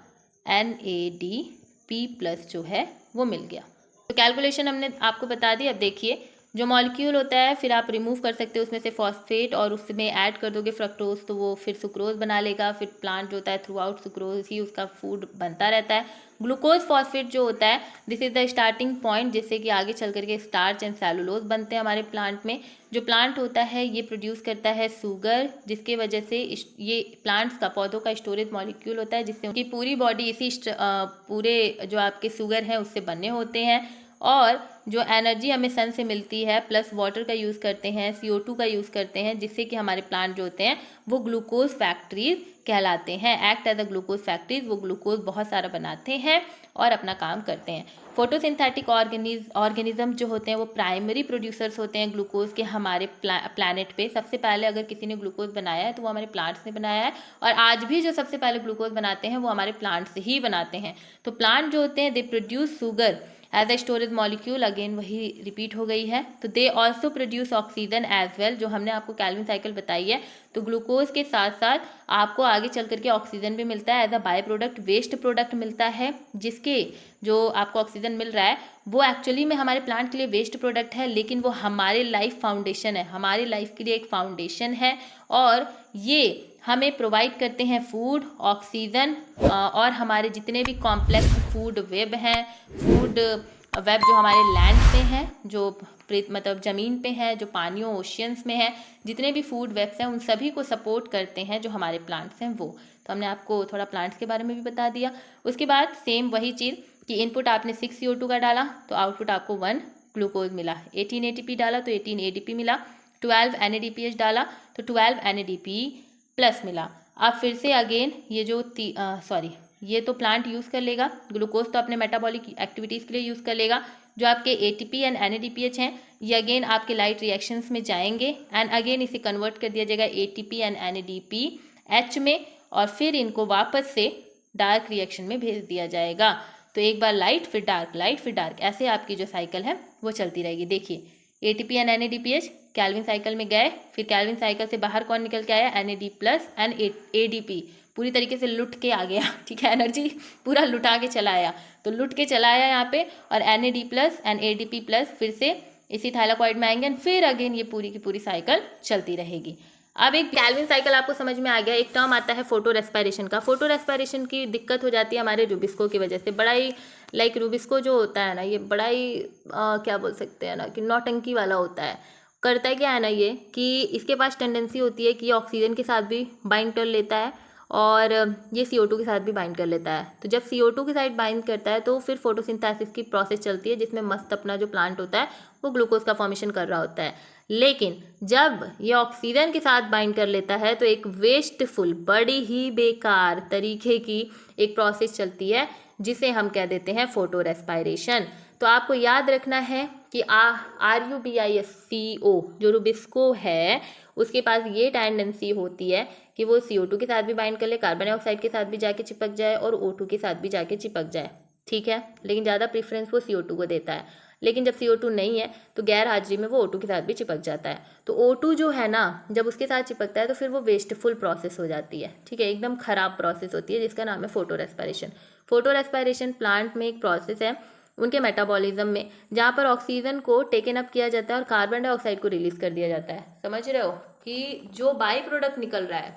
A: NADP+ जो है वो मिल गया। तो कैलकुलेशन हमने आपको बता दी। अब देखिए, जो मॉलिक्यूल होता है फिर आप रिमूव कर सकते हो उसमें से फॉस्फेट, और उसमें ऐड कर दोगे फ्रक्टोज तो वो फिर सुक्रोज बना लेगा। फिर प्लांट जो होता है थ्रू आउट सुक्रोज ही उसका फूड बनता रहता है। ग्लूकोज फॉस्फेट जो होता है, this is the starting point जिससे कि आगे चल करके स्टार्च एंड सेलुलोज बनते हैं हमारे प्लांट में। जो प्लांट होता है ये प्रोड्यूस करता है शुगर, जिसके वजह से ये प्लांट्स का, पौधों का स्टोरेज मॉलिक्यूल होता है, जिससे उनकी पूरी बॉडी इसी पूरे जो आपके शुगर हैं उससे बने होते हैं। और जो एनर्जी हमें सन से मिलती है प्लस वाटर का यूज़ करते हैं, CO2 का यूज़ करते हैं, जिससे कि हमारे प्लांट जो होते हैं वो ग्लूकोज फैक्ट्रीज कहलाते हैं। Act as a glucose factories, वो ग्लूकोज बहुत सारा बनाते हैं और अपना काम करते हैं। फोटोसिंथेटिक ऑर्गेनिज्म जो होते हैं वो प्राइमरी प्रोड्यूसर्स होते हैं ग्लूकोज के हमारे प्लानट पे। सबसे पहले अगर किसी ने ग्लूकोज बनाया है तो वो हमारे प्लांट्स ने बनाया है, और आज भी जो सबसे पहले ग्लूकोज बनाते हैं वो हमारे प्लांट से ही बनाते हैं। तो प्लांट जो होते हैं they produce sugar as a storage molecule, again वही रिपीट हो गई है। तो they also produce oxygen as well, जो हमने आपको कैल्विन साइकिल बताई है। तो ग्लूकोज के साथ साथ आपको आगे चल करके ऑक्सीजन भी मिलता है as a by product, waste product मिलता है, जिसके जो आपको ऑक्सीजन मिल रहा है वो एक्चुअली में हमारे प्लांट के लिए वेस्ट प्रोडक्ट है, लेकिन वो हमारे लाइफ फाउंडेशन है, हमारे लाइफ के लिए एक फाउंडेशन है। और ये हमें प्रोवाइड करते हैं फूड, ऑक्सीजन, और हमारे जितने भी कॉम्प्लेक्स फूड वेब हैं, फूड वेब जो हमारे लैंड पे हैं, जो मतलब ज़मीन पे है, जो पानियों ओशियंस में है, जितने भी फूड वेब्स हैं उन सभी को सपोर्ट करते हैं जो हमारे प्लांट्स हैं वो। तो हमने आपको थोड़ा प्लांट्स के बारे में भी बता दिया। उसके बाद सेम वही चीज़ कि इनपुट आपने 6 CO2 का डाला तो आउटपुट आपको 1 ग्लूकोज मिला। 18 ATP डाला तो 18 ADP मिला। 12 NADPH डाला तो 12 NADP+ मिला। अब फिर से अगेन ये जो ये तो प्लांट यूज़ कर लेगा, ग्लूकोज तो अपने मेटाबॉलिक एक्टिविटीज़ के लिए यूज़ कर लेगा। जो आपके ATP एंड NADPH हैं ये अगेन आपके लाइट रिएक्शंस में जाएंगे एंड अगेन इसे कन्वर्ट कर दिया जाएगा ATP एंड NADPH में, और फिर इनको वापस से डार्क रिएक्शन में भेज दिया जाएगा। तो एक बार लाइट फिर डार्क, लाइट फिर डार्क, ऐसे आपकी जो साइकिल है वो चलती रहेगी। देखिए ATP and NADPH Calvin cycle में गए, फिर कैल्विन साइकिल से बाहर कौन निकल के आया? NAD+ एंड ADP, पूरी तरीके से लुट के आ गया। ठीक है, एनर्जी पूरा लुटा के चला आया, तो लुट के चला आया यहाँ पे। और NAD+ एंड ADP+ फिर से इसी थाइलाकॉइड में आएंगे, फिर अगेन ये पूरी की पूरी साइकिल चलती रहेगी। अब एक कैल्विन साइकिल आपको समझ में आ गया। एक टर्म आता है फोटो रेस्पिरेशन का। फोटो रेस्पिरेशन की दिक्कत हो जाती है हमारे रूबिस्को की वजह से। बड़ा ही रूबिस्को जो होता है ना, ये बड़ा ही क्या बोल सकते हैं ना कि नौटंकी वाला होता है। करता है क्या है ना ये कि इसके पास टेंडेंसी होती है कि ऑक्सीजन के साथ भी बाइंड कर लेता है और ये CO2 के साथ भी बाइंड कर लेता है। तो जब CO2 के साथ बाइंड करता है तो फिर फोटोसिंथेसिस की प्रोसेस चलती है, जिसमें मस्त अपना जो प्लांट होता है वो ग्लूकोज का फॉर्मेशन कर रहा होता है। लेकिन जब ये ऑक्सीजन के साथ बाइंड कर लेता है तो एक वेस्टफुल, बड़ी ही बेकार तरीके की एक प्रोसेस चलती है जिसे हम कह देते हैं फोटो रेस्पिरेशन। तो आपको याद रखना है कि RUBISCO जो रूबिस्को है उसके पास ये टेंडेंसी होती है कि वो CO2 के साथ भी बाइंड कर ले, कार्बन डाइऑक्साइड के साथ भी जाके चिपक जाए और O2 के साथ भी जाके चिपक जाए। ठीक है, लेकिन ज़्यादा प्रेफरेंस वो CO2 को देता है। लेकिन जब CO2 नहीं है तो गैर हाजिरी में वो O2 के साथ भी चिपक जाता है। तो O2 जो है ना, जब उसके साथ चिपकता है तो फिर वो वेस्टफुल प्रोसेस हो जाती है। ठीक है, एकदम खराब प्रोसेस होती है जिसका नाम है photo respiration. Photo respiration plant में एक प्रोसेस है उनके मेटाबॉलिज्म में, जहाँ पर ऑक्सीजन को टेकन अप किया जाता है और कार्बन डाइऑक्साइड को रिलीज कर दिया जाता है। समझ रहे हो कि जो बाई प्रोडक्ट निकल रहा है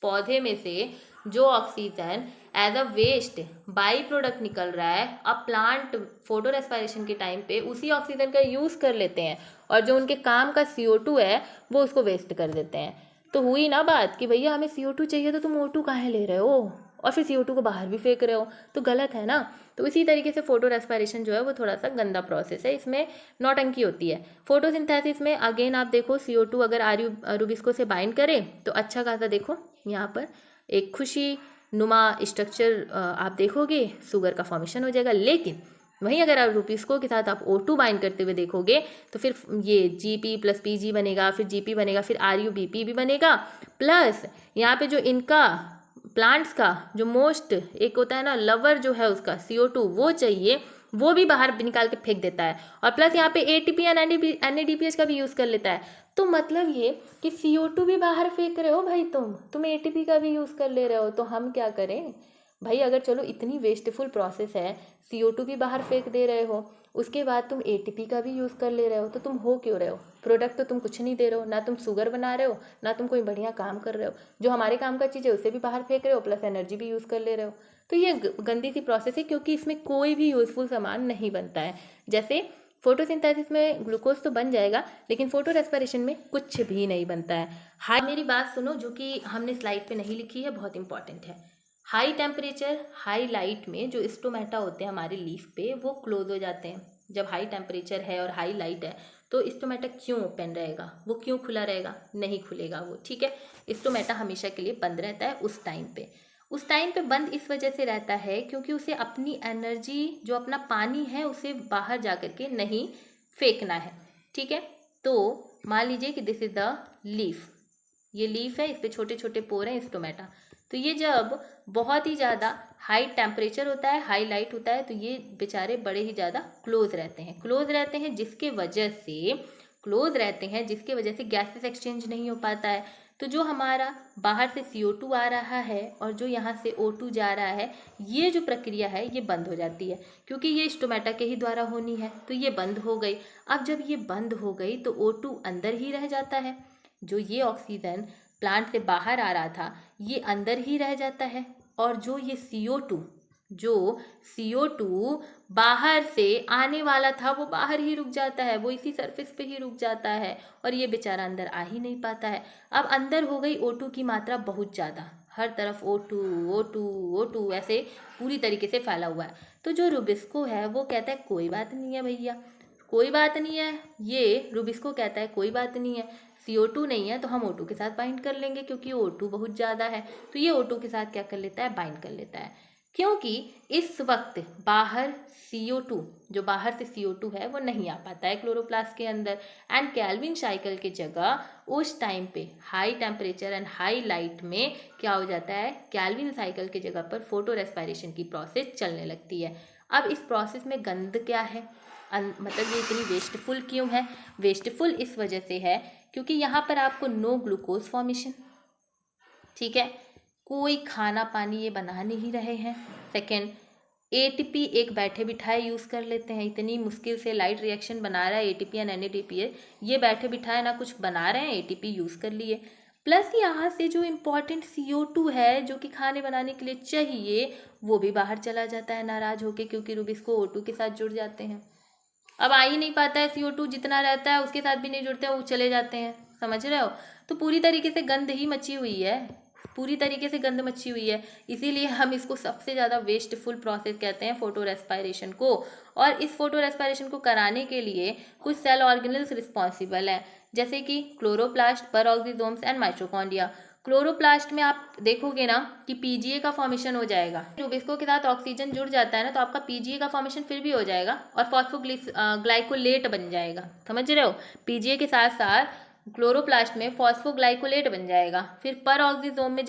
A: पौधे में से, जो oxygen as a waste by product निकल रहा है, अब प्लांट फोटो रेस्पिरेशन के टाइम पे उसी ऑक्सीजन का यूज़ कर लेते हैं और जो उनके काम का CO2 है वो उसको वेस्ट कर देते हैं। तो हुई ना बात कि भैया हमें CO2 चाहिए तो तुम O2 काहे ले रहे हो और फिर CO2 को बाहर भी फेंक रहे हो, तो गलत है ना। तो इसी तरीके से फोटो रेस्पिरेशन जो है वो थोड़ा सा गंदा प्रोसेस है, इसमें नौटंकी होती है। फोटोसिंथेसिस में अगेन आप देखो CO2 अगर रुबिस्को से बाइंड करे तो अच्छा खासा देखो यहाँ पर एक खुशी नुमा स्ट्रक्चर आप देखोगे, शुगर का फॉर्मेशन हो जाएगा। लेकिन वहीं अगर आप रुबिस्को के साथ आप O2 बाइंड करते हुए देखोगे तो फिर ये Gp + Pg बनेगा, फिर Gp बनेगा, फिर RuBp भी बनेगा, प्लस यहाँ पे जो इनका प्लांट्स का जो मोस्ट एक होता है ना लवर जो है उसका CO2 वो चाहिए, वो भी बाहर निकाल के फेंक देता है। और प्लस यहाँ पे ATP या NADPH का भी यूज़ कर लेता है। तो मतलब ये कि CO2 भी बाहर फेंक रहे हो भाई, तुम ATP का भी यूज़ कर ले रहे हो, तो हम क्या करें भाई। अगर चलो इतनी वेस्टफुल प्रोसेस है, CO2 भी बाहर फेंक दे रहे हो, उसके बाद तुम ATP का भी यूज़ कर ले रहे हो, तो तुम हो क्यों रहे हो। प्रोडक्ट तो तुम कुछ नहीं दे रहे हो, ना तुम शुगर बना रहे हो, ना तुम कोई बढ़िया काम कर रहे हो। जो हमारे काम का चीज़ है उसे भी बाहर फेंक रहे हो, प्लस एनर्जी भी यूज़ कर ले रहे हो। तो ये गंदी सी प्रोसेस है, क्योंकि इसमें कोई भी यूज़फुल सामान नहीं बनता है। जैसे फोटोसिंथेसिस में ग्लूकोज तो बन जाएगा, लेकिन फोटो रेस्पिरेशन में कुछ भी नहीं बनता है। हाई, मेरी बात सुनो, जो कि हमने स्लाइड पे नहीं लिखी है, बहुत इंपॉर्टेंट है। हाई टेम्परेचर हाई लाइट में जो स्टोमेटा होते हैं हमारे लीफ पे वो क्लोज हो जाते हैं। जब हाई टेम्परेचर है और हाई लाइट है तो स्टोमेटा क्यों ओपन रहेगा, वो क्यों खुला रहेगा, नहीं खुलेगा वो, ठीक है। स्टोमेटा हमेशा के लिए बंद रहता है उस टाइम पे। उस टाइम पे बंद इस वजह से रहता है क्योंकि उसे अपनी एनर्जी जो अपना पानी है उसे बाहर जा कर के नहीं फेंकना है, ठीक है। तो मान लीजिए कि दिस इज द लीफ, ये लीफ है, इस पे छोटे छोटे पोर हैं स्टोमेटा। तो ये जब बहुत ही ज़्यादा हाई टेम्परेचर होता है, हाई लाइट होता है, तो ये बेचारे बड़े ही ज़्यादा क्लोज रहते हैं, जिसके वजह से गैसेस एक्सचेंज नहीं हो पाता है। तो जो हमारा बाहर से CO2 आ रहा है और जो यहाँ से O2 जा रहा है, ये जो प्रक्रिया है ये बंद हो जाती है, क्योंकि ये स्टोमेटा के ही द्वारा होनी है, तो ये बंद हो गई। अब जब ये बंद हो गई तो O2 अंदर ही रह जाता है, जो ये ऑक्सीजन प्लांट से बाहर आ रहा था ये अंदर ही रह जाता है, और जो ये CO2 बाहर से आने वाला था वो बाहर ही रुक जाता है, वो इसी सरफेस पे ही रुक जाता है और ये बेचारा अंदर आ ही नहीं पाता है। अब अंदर हो गई O2 की मात्रा बहुत ज़्यादा, हर तरफ O2 ऐसे पूरी तरीके से फैला हुआ है। तो जो रुबिस्को है वो कहता है कोई बात नहीं है भैया, कोई बात नहीं है। ये रुबिस्को कहता है कोई बात नहीं है, CO2 नहीं है तो हम O2 के साथ बाइंड कर लेंगे, क्योंकि O2 बहुत ज़्यादा है। तो ये O2 के साथ क्या कर लेता है, बाइंड कर लेता है, क्योंकि इस वक्त बाहर CO2 जो बाहर से CO2 है वो नहीं आ पाता है क्लोरोप्लास्ट के अंदर। एंड कैल्विन साइकिल की जगह उस टाइम पे high temperature and high light में क्या हो जाता है, कैल्विन साइकिल की जगह पर फोटो रेस्पिरेशन की प्रोसेस चलने लगती है। अब इस प्रोसेस में गंद क्या है, मतलब ये इतनी वेस्टफुल क्यों है। वेस्टफुल इस वजह से है क्योंकि यहाँ पर आपको नो ग्लूकोज फॉर्मेशन, ठीक है, कोई खाना पानी ये बना नहीं रहे हैं। सेकेंड, ATP एक बैठे बिठाए यूज़ कर लेते हैं, इतनी मुश्किल से लाइट रिएक्शन बना रहा है ATP या NADPH, ये बैठे बिठाए ना कुछ बना रहे हैं, ATP यूज़ कर लिए। प्लस यहाँ से जो इम्पॉर्टेंट CO2 है जो कि खाने बनाने के लिए चाहिए वो भी बाहर चला जाता है नाराज़ होके, क्योंकि रुबिस्को O2 के साथ जुड़ जाते हैं। अब आ ही नहीं पाता है, CO2 जितना रहता है उसके साथ भी नहीं जुड़ते हैं, वो चले जाते हैं, समझ रहे हो। तो पूरी तरीके से गंद ही मची हुई है, पूरी तरीके से गंद मची हुई है, इसीलिए हम इसको सबसे ज़्यादा वेस्टफुल प्रोसेस कहते हैं फोटो रेस्पिरेशन को। और इस फोटो रेस्पिरेशन को कराने के लिए कुछ सेल ऑर्गेनल्स रिस्पॉन्सिबल हैं, जैसे कि chloroplast, peroxisomes and mitochondria. Chloroplast में आप देखोगे ना कि PGA का फॉर्मेशन हो जाएगा, रुबिस्को के साथ ऑक्सीजन जुड़ जाता है ना तो आपका PGA का फॉर्मेशन फिर भी हो जाएगा और फॉस्फोग्लाइकोलेट बन जाएगा, समझ रहे हो। PGA के साथ साथ क्लोरोप्लास्ट में फॉस्फोग्लाइकोलेट बन जाएगा। फिर पेरोक्सिसोम में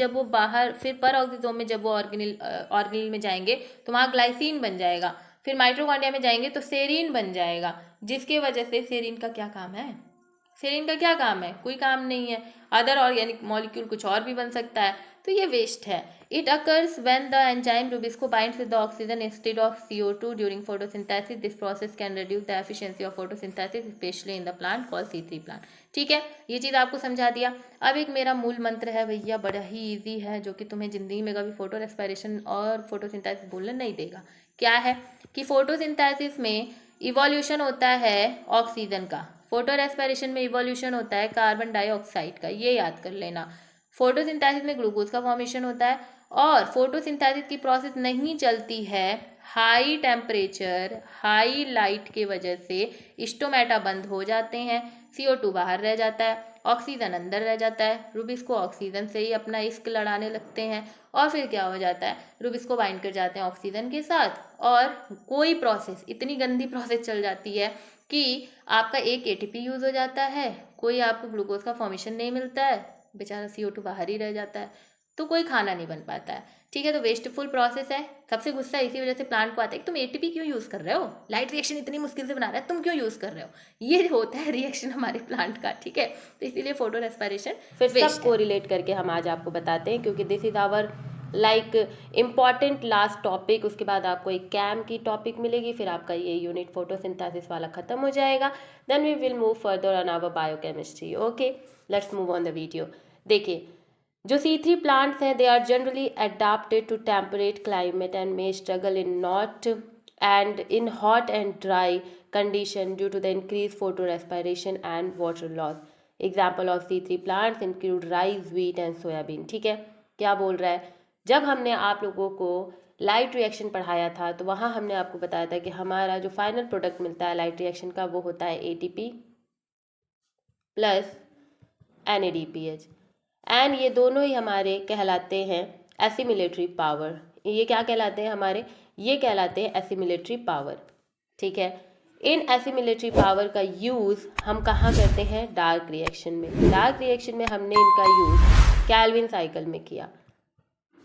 A: जब वो ऑर्गेनेल में जाएंगे तो वहाँ ग्लाइसिन बन जाएगा। फिर माइटोकॉन्ड्रिया में जाएंगे तो सेरीन बन जाएगा, जिसके वजह से सेरीन का क्या काम है, कोई काम नहीं है। अदर ऑर्गेनिक मॉलिक्यूल कुछ और भी बन सकता है। तो ये वेस्ट है। It occurs when the enzyme Rubisco binds with the oxygen instead of CO2 during photosynthesis. This process can reduce the efficiency of photosynthesis specially in the plant called C3 plant. ठीक है, ये चीज़ आपको समझा दिया। अब एक मेरा मूल मंत्र है भैया, बड़ा ही ईजी है, जो कि तुम्हें जिंदगी में कभी फोटो रेस्पिरेशन और फोटोसिंथेसिस बोलने नहीं देगा। क्या है कि फोटोसिंथेसिस में इवोल्यूशन होता है ऑक्सीजन का, फोटो रेस्पिरेशन में इवोल्यूशन होता है कार्बन डाइऑक्साइड का, ये याद कर लेना। फोटोसिंथेसिस में ग्लूकोज का फॉर्मेशन होता है, और फोटोसिंथेसिस की प्रोसेस नहीं चलती है हाई टेम्परेचर हाई लाइट के वजह से। स्टोमेटा बंद हो जाते हैं, CO2 बाहर रह जाता है, ऑक्सीजन अंदर रह जाता है। रुबिस्को ऑक्सीजन से ही अपना इश्क लड़ाने लगते हैं, और फिर क्या हो जाता है, रुबिस्को बाइंड कर जाते हैं ऑक्सीजन के साथ, और कोई प्रोसेस, इतनी गंदी प्रोसेस चल जाती है कि आपका एक ATP यूज़ हो जाता है, कोई आपको ग्लूकोज का फॉर्मेशन नहीं मिलता है, बेचारा CO2 बाहर ही रह जाता है, तो कोई खाना नहीं बन पाता है। ठीक है, तो वेस्टफुल प्रोसेस है। सबसे गुस्सा इसी वजह से प्लांट को आता है कि तुम ATP क्यों यूज़ कर रहे हो, लाइट रिएक्शन इतनी मुश्किल से बना रहा है, तुम क्यों यूज़ कर रहे हो। ये होता है रिएक्शन हमारे प्लांट का। ठीक है, तो इसीलिए फोटो रेस्पिरेशन फिर सब को रिलेट करके हम आज आपको बताते हैं, क्योंकि this is our like important last topic. उसके बाद आपको एक कैम की टॉपिक मिलेगी, फिर आपका ये यूनिट फोटोसिंथेसिस वाला खत्म हो जाएगा। Then we will move further on our biochemistry. Okay, let's move on the video. देखिए, जो C3 प्लांट्स हैं, they are generally adapted to temperate climate and may struggle in hot and dry condition due to the increase photorespiration and water loss. Example of C3 plants include rice, wheat and soybean. ठीक है, क्या बोल रहा है, जब हमने आप लोगों को लाइट रिएक्शन पढ़ाया था तो वहाँ हमने आपको बताया था कि हमारा जो फाइनल प्रोडक्ट मिलता है लाइट रिएक्शन का, वो होता है ATP प्लस NADPH, एंड ये दोनों ही हमारे कहलाते हैं एसिमिलेटरी पावर। ये क्या कहलाते हैं हमारे, ये कहलाते हैं एसिमिलेटरी पावर। ठीक है, इन एसिमिलेटरी पावर का यूज़ हम कहाँ करते हैं, डार्क रिएक्शन में। डार्क रिएक्शन में हमने इनका यूज़ कैल्विन साइकिल में किया।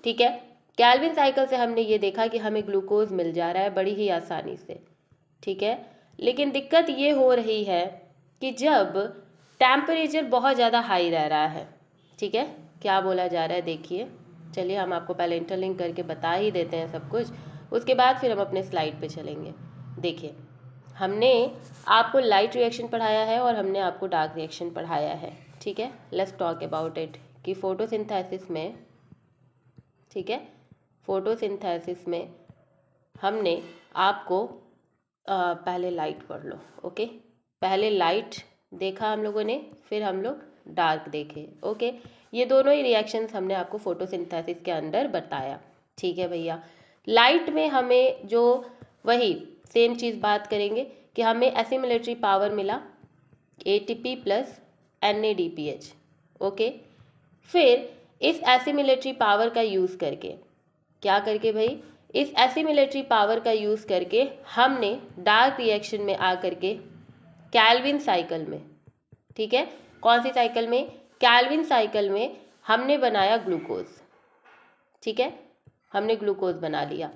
A: ठीक है, कैल्विन साइकिल से हमने ये देखा कि हमें ग्लूकोज मिल जा रहा है बड़ी ही आसानी से। ठीक है, लेकिन दिक्कत ये हो रही है कि जब टेम्परेचर बहुत ज़्यादा हाई रह रहा है, ठीक है, क्या बोला जा रहा है देखिए, चलिए हम आपको पहले इंटरलिंक करके बता ही देते हैं सब कुछ, उसके बाद फिर हम अपने स्लाइड पे चलेंगे। देखिए, हमने आपको लाइट रिएक्शन पढ़ाया है और हमने आपको डार्क रिएक्शन पढ़ाया है। ठीक है, लेट्स टॉक अबाउट इट कि फोटोसिंथेसिस में, ठीक है, फोटोसिंथेसिस में हमने आपको पहले लाइट पढ़ लो। ओके, पहले लाइट देखा हम लोगों ने, फिर हम लोग डार्क देखे। ओके, ये दोनों ही रिएक्शंस हमने आपको फोटोसिंथेसिस के अंदर बताया। ठीक है भैया, लाइट में हमें जो वही सेम चीज़ बात करेंगे कि हमें एसिमिलेटरी पावर मिला ATP प्लस NADPH। ओके, फिर इस एसिमिलेटरी पावर का यूज़ करके, क्या करके भाई, इस एसिमिलेटरी पावर का यूज़ करके हमने डार्क रिएक्शन में आकर के कैल्विन साइकिल में, ठीक है, कौन सी साइकिल में, कैल्विन साइकिल में हमने बनाया ग्लूकोज। ठीक है, हमने ग्लूकोज बना लिया,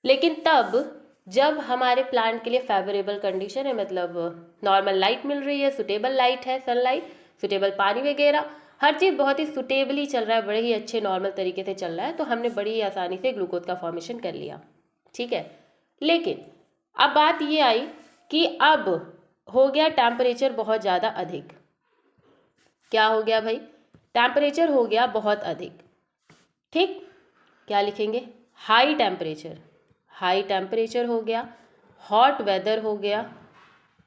A: लेकिन तब जब हमारे प्लांट के लिए फेवरेबल कंडीशन है, मतलब नॉर्मल लाइट मिल रही है, सुटेबल लाइट है, सनलाइट, सुटेबल पानी वगैरह, हर चीज़ बहुत ही सुटेबली चल रहा है, बड़े ही अच्छे नॉर्मल तरीके से चल रहा है, तो हमने बड़ी ही आसानी से ग्लूकोज का फॉर्मेशन कर लिया। ठीक है, लेकिन अब बात ये आई कि अब हो गया टेम्परेचर बहुत ज़्यादा अधिक। क्या हो गया भाई, टेम्परेचर हो गया बहुत अधिक। ठीक, क्या लिखेंगे, हाई टेम्परेचर, हाई टेम्परेचर हो गया, हॉट वेदर हो गया,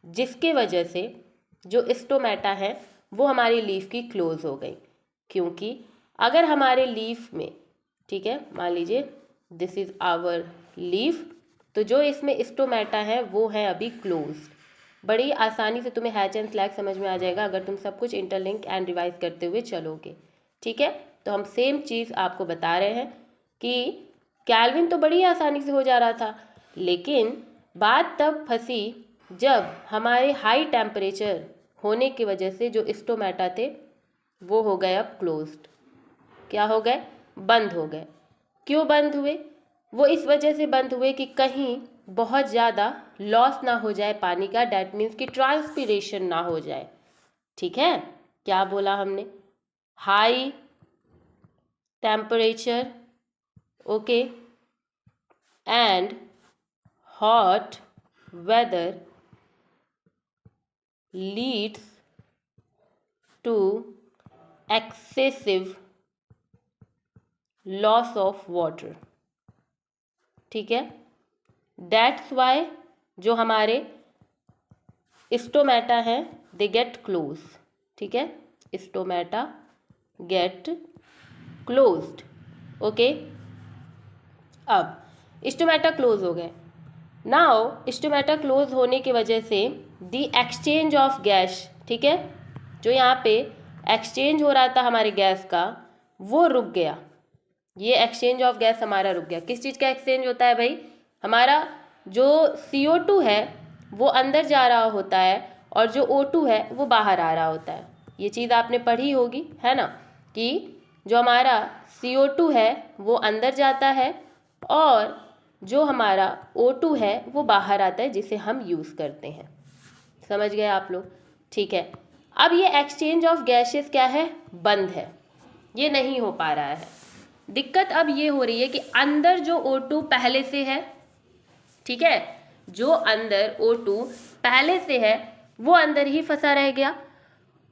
A: जिसके वजह से जो स्टोमेटा है वो हमारी लीफ की क्लोज हो गई। क्योंकि अगर हमारे लीफ में, ठीक है, मान लीजिए दिस इज आवर लीफ, तो जो इसमें स्टोमेटा है वो है अभी क्लोज। बड़ी आसानी से तुम्हें हैच एंड स्लैग समझ में आ जाएगा अगर तुम सब कुछ इंटरलिंक एंड रिवाइज करते हुए चलोगे। ठीक है, तो हम सेम चीज़ आपको बता रहे हैं कि कैल्विन तो बड़ी आसानी से हो जा रहा था, लेकिन बात तब फंसी जब हमारे हाई टेम्परेचर होने की वजह से जो स्टोमेटा थे वो हो गए अब क्लोज्ड। क्या हो गए, बंद हो गए। क्यों बंद हुए, वो इस वजह से बंद हुए कि कहीं बहुत ज़्यादा लॉस ना हो जाए पानी का, डैट मीन्स कि ट्रांसपीरेशन ना हो जाए। ठीक है, क्या बोला हमने, high temperature, okay, and hot weather leads to excessive loss of water. ठीक है, दैट्स वाई जो हमारे स्टोमेटा हैं दे गेट क्लोज. ठीक है, स्टोमेटा गेट क्लोज्ड. ओके, अब स्टोमेटा क्लोज हो गए. नाउ स्टोमेटा क्लोज होने की वजह से दी एक्सचेंज ऑफ गैस, ठीक है, जो यहाँ पे एक्सचेंज हो रहा था हमारे गैस का वो रुक गया. ये एक्सचेंज ऑफ गैस हमारा रुक गया. किस चीज़ का एक्सचेंज होता है भाई? हमारा जो CO2 है वो अंदर जा रहा होता है और जो O2 है वो बाहर आ रहा होता है. ये चीज़ आपने पढ़ी होगी, है ना, कि जो हमारा CO2 है वो अंदर जाता है और जो हमारा O2 है वो बाहर आता है, जिसे हम यूज़ करते हैं. समझ गए आप लोग? ठीक है, अब ये एक्सचेंज ऑफ गैसेस क्या है? बंद है, ये नहीं हो पा रहा है. दिक्कत अब ये हो रही है कि अंदर जो O2 पहले से है, ठीक है, जो अंदर O2 पहले से है वो अंदर ही फंसा रह गया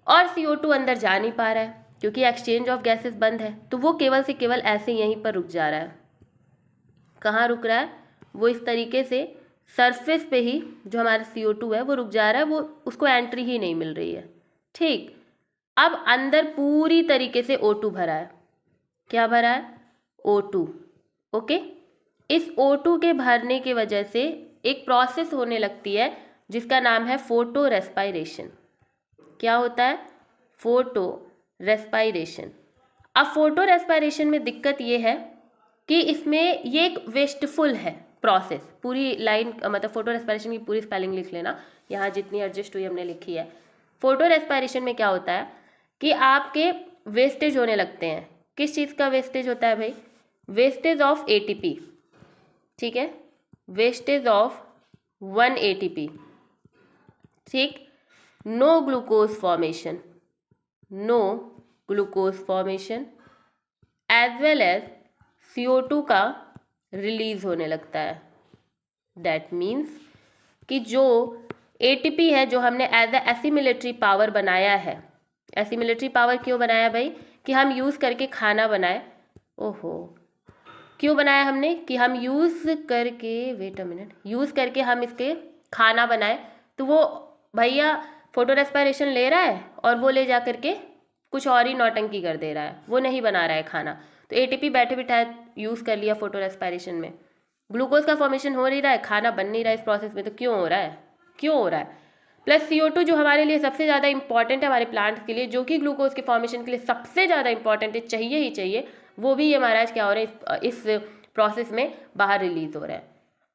A: और CO2 अंदर जा नहीं पा रहा है क्योंकि एक्सचेंज ऑफ गैसेस बंद है. तो वो केवल से केवल ऐसे यहीं पर रुक जा रहा है. कहाँ रुक रहा है? वो इस तरीके से सरफेस पे ही जो हमारा CO2 है वो रुक जा रहा है, वो उसको एंट्री ही नहीं मिल रही है. ठीक, अब अंदर पूरी तरीके से O2 भरा है. क्या भरा है? O2. ओके, इस O2 के भरने की वजह से एक प्रोसेस होने लगती है जिसका नाम है फोटो रेस्पायरेशन. क्या होता है? Photo respiration. अब फोटो रेस्पायरेशन में दिक्कत ये है कि इसमें ये एक वेस्टफुल है प्रोसेस. पूरी लाइन मतलब फोटो रेस्पायरेशन की पूरी स्पेलिंग लिख लेना, यहाँ जितनी एडजस्ट हुई हमने लिखी है. फोटो रेस्पायरेशन में क्या होता है कि आपके वेस्टेज होने लगते हैं. किस चीज़ का वेस्टेज होता है भाई? Wastage of ATP. ठीक है, वेस्टेज ऑफ 1 ATP. ठीक, no glucose formation, no glucose formation as well as CO2 का रिलीज होने लगता है. दैट मीन्स कि जो ATP है जो हमने एज ए एसिमिलेटरी पावर बनाया है. एसिमिलेटरी पावर क्यों बनाया भाई? कि हम यूज़ करके खाना बनाए. ओहो, क्यों बनाया हमने? कि हम यूज़ करके, वेट अ मिनट, यूज़ करके हम इसके खाना बनाए. तो वो भैया फोटो रेस्पायरेशन ले रहा है और वो ले जा करके कुछ और ही नौटंकी कर दे रहा है, वो नहीं बना रहा है खाना. तो ATP बैठे बिठाए यूज़ कर लिया फोटो रेस्पायरेशन में. ग्लूकोज का फॉर्मेशन हो नहीं रहा है, खाना बन नहीं रहा है इस प्रोसेस में. तो क्यों हो रहा है? क्यों हो रहा है? प्लस CO2 जो हमारे लिए सबसे ज़्यादा इंपॉर्टेंट है हमारे प्लांट्स के लिए, जो कि ग्लूकोज के फॉर्मेशन के लिए सबसे ज़्यादा इंपॉर्टेंट है, चाहिए ही चाहिए, वो भी ये महाराज क्या हो रहा है इस प्रोसेस में बाहर रिलीज हो रहा है.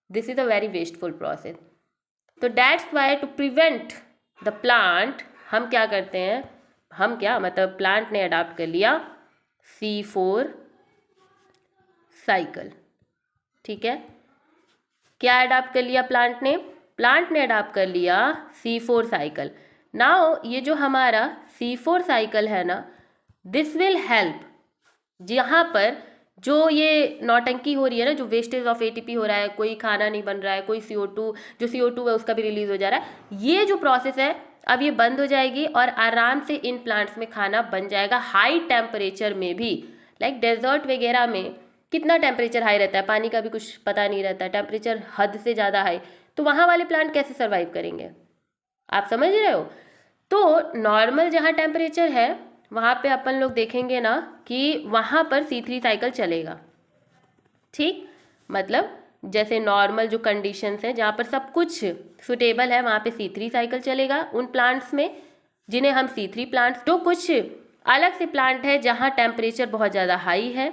A: This is a very wasteful process. तो that's why to prevent the plant हम क्या करते हैं, हम क्या मतलब प्लांट ने अडॉप्ट कर लिया C4 साइकिल. ठीक है, क्या अडॉप्ट कर लिया प्लांट ने? प्लांट ने अडॉप्ट कर लिया C4 साइकिल. नाउ ये जो हमारा C4 साइकिल है ना, दिस विल हेल्प. जहाँ पर जो ये नौटंकी हो रही है ना, जो वेस्टेज ऑफ ATP हो रहा है, कोई खाना नहीं बन रहा है, कोई CO2 जो CO2 है उसका भी रिलीज हो जा रहा है, ये जो प्रोसेस है अब ये बंद हो जाएगी और आराम से इन प्लांट्स में खाना बन जाएगा हाई टेम्परेचर में भी. लाइक डेजर्ट वगैरह में कितना टेम्परेचर हाई रहता है, पानी का भी कुछ पता नहीं रहता, टेम्परेचर हद से ज़्यादा हाई. तो वहाँ वाले प्लांट कैसे सर्वाइव करेंगे? आप समझ रहे हो? तो नॉर्मल जहाँ टेम्परेचर है वहाँ पे अपन लोग देखेंगे ना कि वहाँ पर C3 साइकिल चलेगा. ठीक, मतलब जैसे नॉर्मल जो कंडीशंस हैं जहाँ पर सब कुछ सुटेबल है वहाँ पे C3 साइकिल चलेगा उन प्लांट्स में जिन्हें हम C3 प्लांट्स. जो कुछ अलग से प्लांट है जहाँ टेम्परेचर बहुत ज़्यादा हाई है,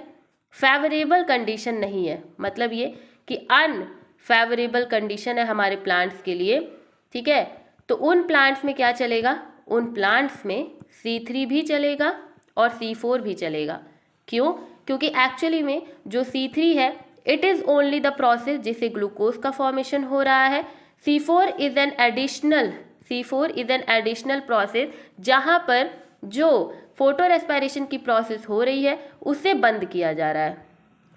A: फेवरेबल कंडीशन नहीं है, मतलब ये कि अनफेवरेबल कंडीशन है हमारे प्लांट्स के लिए. ठीक है, तो उन प्लांट्स में क्या चलेगा? उन प्लांट्स में C3 भी चलेगा और C4 भी चलेगा. क्यों? क्योंकि एक्चुअली में जो C3 है it is only the process जिससे ग्लूकोज का फॉर्मेशन हो रहा है. C4 is an additional process जहाँ पर जो फोटो रेस्पिरेशन की प्रोसेस हो रही है उसे बंद किया जा रहा है,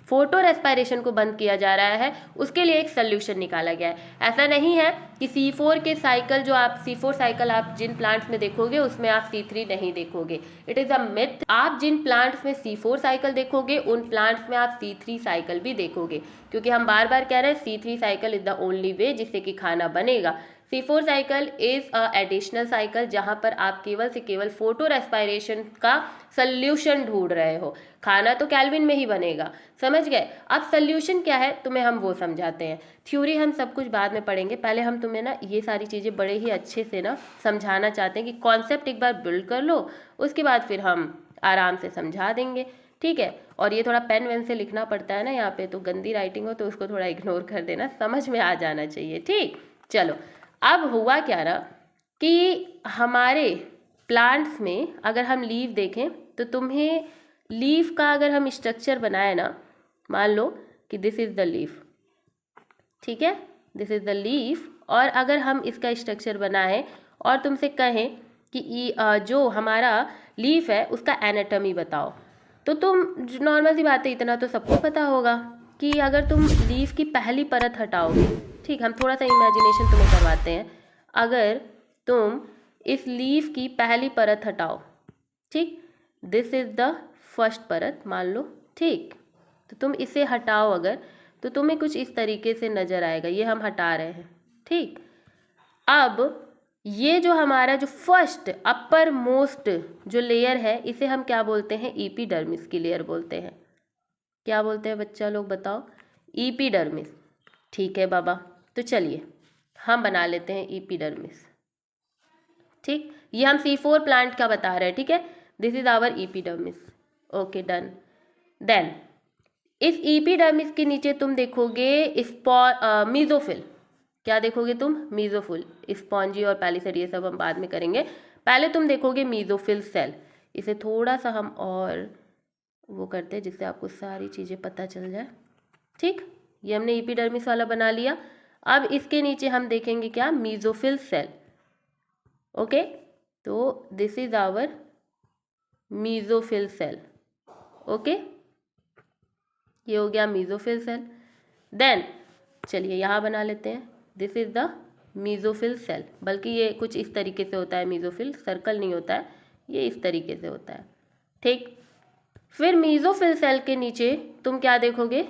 A: फोटो रेस्पिरेशन को बंद किया जा रहा है, उसके लिए एक सोल्यूशन निकाला गया है। ऐसा नहीं है कि C4 के साइकिल जो आप C4 साइकिल आप जिन प्लांट्स में देखोगे उसमें आप C3 नहीं देखोगे। It is a myth. आप जिन प्लांट्स में C4 साइकिल देखोगे उन प्लांट्स में आप C3 साइकिल भी देखोगे, क्योंकि हम बार बार कह रहे हैं C3 cycle is the only way जिससे कि खाना बनेगा। C4 cycle is a additional cycle जहां पर आप केवल से केवल फोटो रेस्पिरेशन का सोल्यूशन ढूंढ रहे हो। खाना तो केल्विन में ही बनेगा, समझ गए। अब सोल्यूशन क्या है तुम्हें हम वो समझाते हैं। थ्योरी हम सब कुछ बाद में पढ़ेंगे, पहले हम तुम्हें ना ये सारी चीज़ें बड़े ही अच्छे से ना समझाना चाहते हैं कि कॉन्सेप्ट एक बार बिल्ड कर लो, उसके बाद फिर हम आराम से समझा देंगे, ठीक है। और ये थोड़ा पेन वेन से लिखना पड़ता है ना यहाँ पे, तो गंदी राइटिंग हो तो उसको थोड़ा इग्नोर कर देना, समझ में आ जाना चाहिए, ठीक। चलो, अब हुआ क्या ना कि हमारे प्लांट्स में अगर हम लीफ देखें तो तुम्हें लीफ का अगर हम स्ट्रक्चर बनाए ना, मान लो कि दिस इज़ द लीफ, ठीक है, दिस इज़ द लीफ, और अगर हम इसका स्ट्रक्चर बनाएं और तुमसे कहें कि जो हमारा लीफ है उसका एनाटॉमी बताओ, तो तुम नॉर्मल सी बात है, इतना तो सबको पता होगा कि अगर तुम लीफ की पहली परत हटाओगे, ठीक, हम थोड़ा सा इमेजिनेशन तुम्हें करवाते हैं, अगर तुम इस लीफ की पहली परत हटाओ, ठीक, दिस इज़ द फर्स्ट परत मान लो, ठीक, तो तुम इसे हटाओ अगर, तो तुम्हें कुछ इस तरीके से नज़र आएगा, ये हम हटा रहे हैं, ठीक। अब ये जो हमारा जो फर्स्ट अपर मोस्ट जो लेयर है इसे हम क्या बोलते हैं, एपिडर्मिस की लेयर बोलते हैं। क्या बोलते हैं बच्चा लोग बताओ, एपिडर्मिस, ठीक है बाबा। तो चलिए हम बना लेते हैं एपिडर्मिस, ठीक, ये हम C4 प्लांट का बता रहे हैं, ठीक है, this is our epidermis, okay done. Then इस एपिडर्मिस के नीचे तुम देखोगे मीजोफिल, क्या देखोगे तुम, मीजोफिल, स्पॉन्जी और पैलिसेड ये सब हम बाद में करेंगे, पहले तुम देखोगे मीजोफिल सेल। इसे थोड़ा सा हम और वो करते हैं जिससे आपको सारी चीज़ें पता चल जाए, ठीक, ये हमने एपिडर्मिस वाला बना लिया। अब इसके नीचे हम देखेंगे क्या, मीजोफिल सेल, ओके, तो this is our mesophyll cell, okay, ये हो गया मीजोफिल सेल। देन चलिए यहाँ बना लेते हैं, this is the mesophyll cell, बल्कि ये कुछ इस तरीके से होता है, मीजोफिल सर्कल नहीं होता है, ये इस तरीके से होता है, ठीक। फिर मीजोफिल सेल के नीचे तुम क्या देखोगे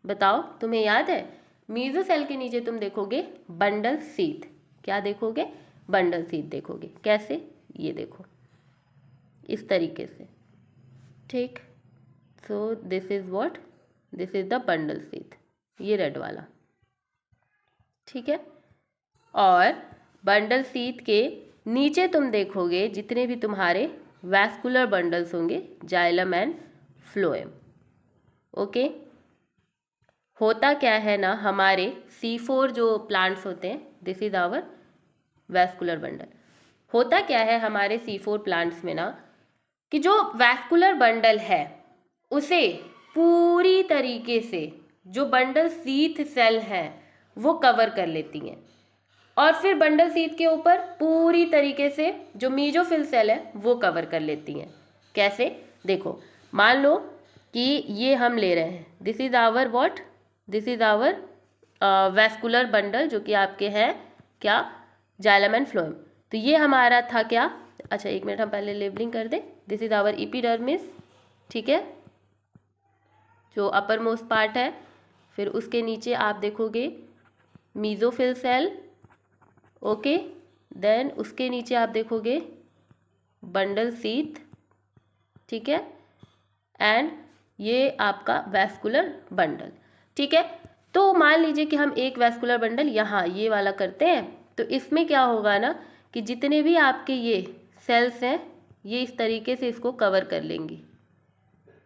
A: बताओ, तुम्हें याद है, मीजो सेल के नीचे तुम देखोगे बंडल सीथ, क्या देखोगे, बंडल सीथ देखोगे, कैसे, ये देखो इस तरीके से, ठीक। So this is what, this is the bundle sheath, ये रेड वाला, ठीक है। और बंडल सीथ के नीचे तुम देखोगे जितने भी तुम्हारे वैस्कुलर बंडल्स होंगे, जाइलम एंड फ्लोएम, ओके। होता क्या है ना, हमारे C4 जो प्लांट्स होते हैं, this is our vascular bundle. होता क्या है हमारे C4 प्लांट्स में ना, कि जो वैस्कुलर बंडल है उसे पूरी तरीके से जो बंडल सीथ सेल है वो कवर कर लेती हैं, और फिर बंडल सीथ के ऊपर पूरी तरीके से जो मीजोफिल सेल है वो कवर कर लेती हैं। कैसे, देखो, मान लो कि ये हम ले रहे हैं, this is our what, this is our vascular bundle जो कि आपके हैं क्या, जाइलम एंड फ्लोएम, तो ये हमारा था क्या, अच्छा एक मिनट हम पहले लेबलिंग कर दें, दिस इज आवर एपिडर्मिस, ठीक है, जो अपर मोस्ट पार्ट है। फिर उसके नीचे आप देखोगे मीजोफिल सेल, ओके, देन उसके नीचे आप देखोगे बंडल सीथ, ठीक है, एंड ये आपका वैस्कुलर बंडल, ठीक है। तो मान लीजिए कि हम एक वैस्कुलर बंडल यहाँ ये वाला करते हैं, तो इसमें क्या होगा ना कि जितने भी आपके ये सेल्स हैं ये इस तरीके से इसको कवर कर लेंगी,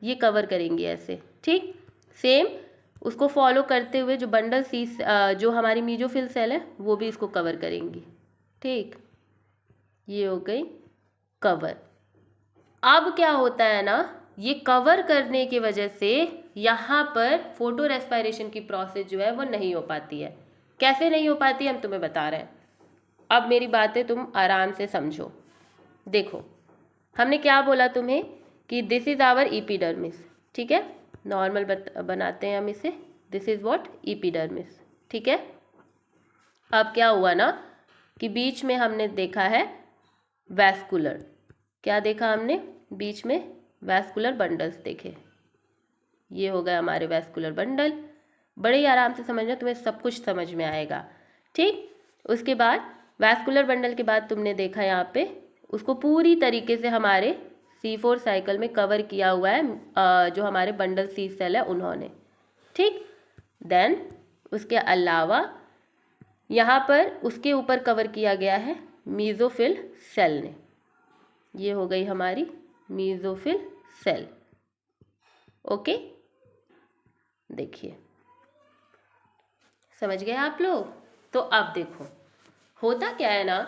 A: ये कवर करेंगी ऐसे, ठीक। सेम उसको फॉलो करते हुए जो बंडल सीथ जो हमारी मीजोफिल सेल है वो भी इसको कवर करेंगी, ठीक, ये हो गई कवर। अब क्या होता है ना, ये कवर करने की वजह से यहाँ पर फोटो रेस्पिरेशन की प्रोसेस जो है वो नहीं हो पाती है। कैसे नहीं हो पाती हम तुम्हें बता रहे हैं, अब मेरी बातें तुम आराम से समझो। देखो, हमने क्या बोला तुम्हें कि दिस इज आवर इपीडर्मिस, ठीक है, नॉर्मल बनाते हैं हम इसे, दिस इज व्हाट इपीडर्मिस, ठीक है। अब क्या हुआ ना कि बीच में हमने देखा है वैस्कुलर, क्या देखा हमने, बीच में वैस्कुलर बंडल्स देखे, ये हो गए हमारे वैस्कुलर बंडल। बड़े ही आराम से समझना, तुम्हें सब कुछ समझ में आएगा, ठीक। उसके बाद वैस्कुलर बंडल के बाद तुमने देखा यहाँ पे उसको पूरी तरीके से हमारे C4 साइकिल में कवर किया हुआ है जो हमारे बंडल सी सेल है उन्होंने, ठीक। देन उसके अलावा यहाँ पर उसके ऊपर कवर किया गया है मीजोफिल सेल ने, ये हो गई हमारी मीजोफिल सेल, ओके। देखिए समझ गए आप लोग। तो अब देखो होता क्या है ना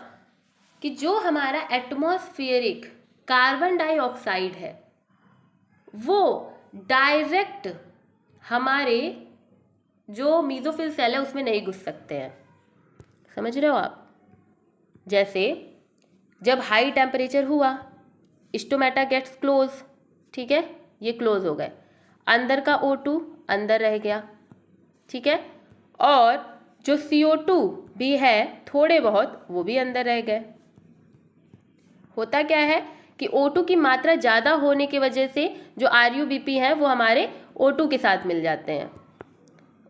A: कि जो हमारा एटमॉस्फेरिक कार्बन डाइऑक्साइड है वो डायरेक्ट हमारे जो मीजोफिल सेल है उसमें नहीं घुस सकते हैं, समझ रहे हो आप। जैसे जब हाई टेम्परेचर हुआ स्टोमेटा गेट्स क्लोज, ठीक है, ये क्लोज हो गए, अंदर का O2 अंदर रह गया, ठीक है, और जो CO2 भी है थोड़े बहुत वो भी अंदर रह गए। होता क्या है कि O2 की मात्रा ज़्यादा होने की वजह से जो RUBP है वो हमारे O2 के साथ मिल जाते हैं।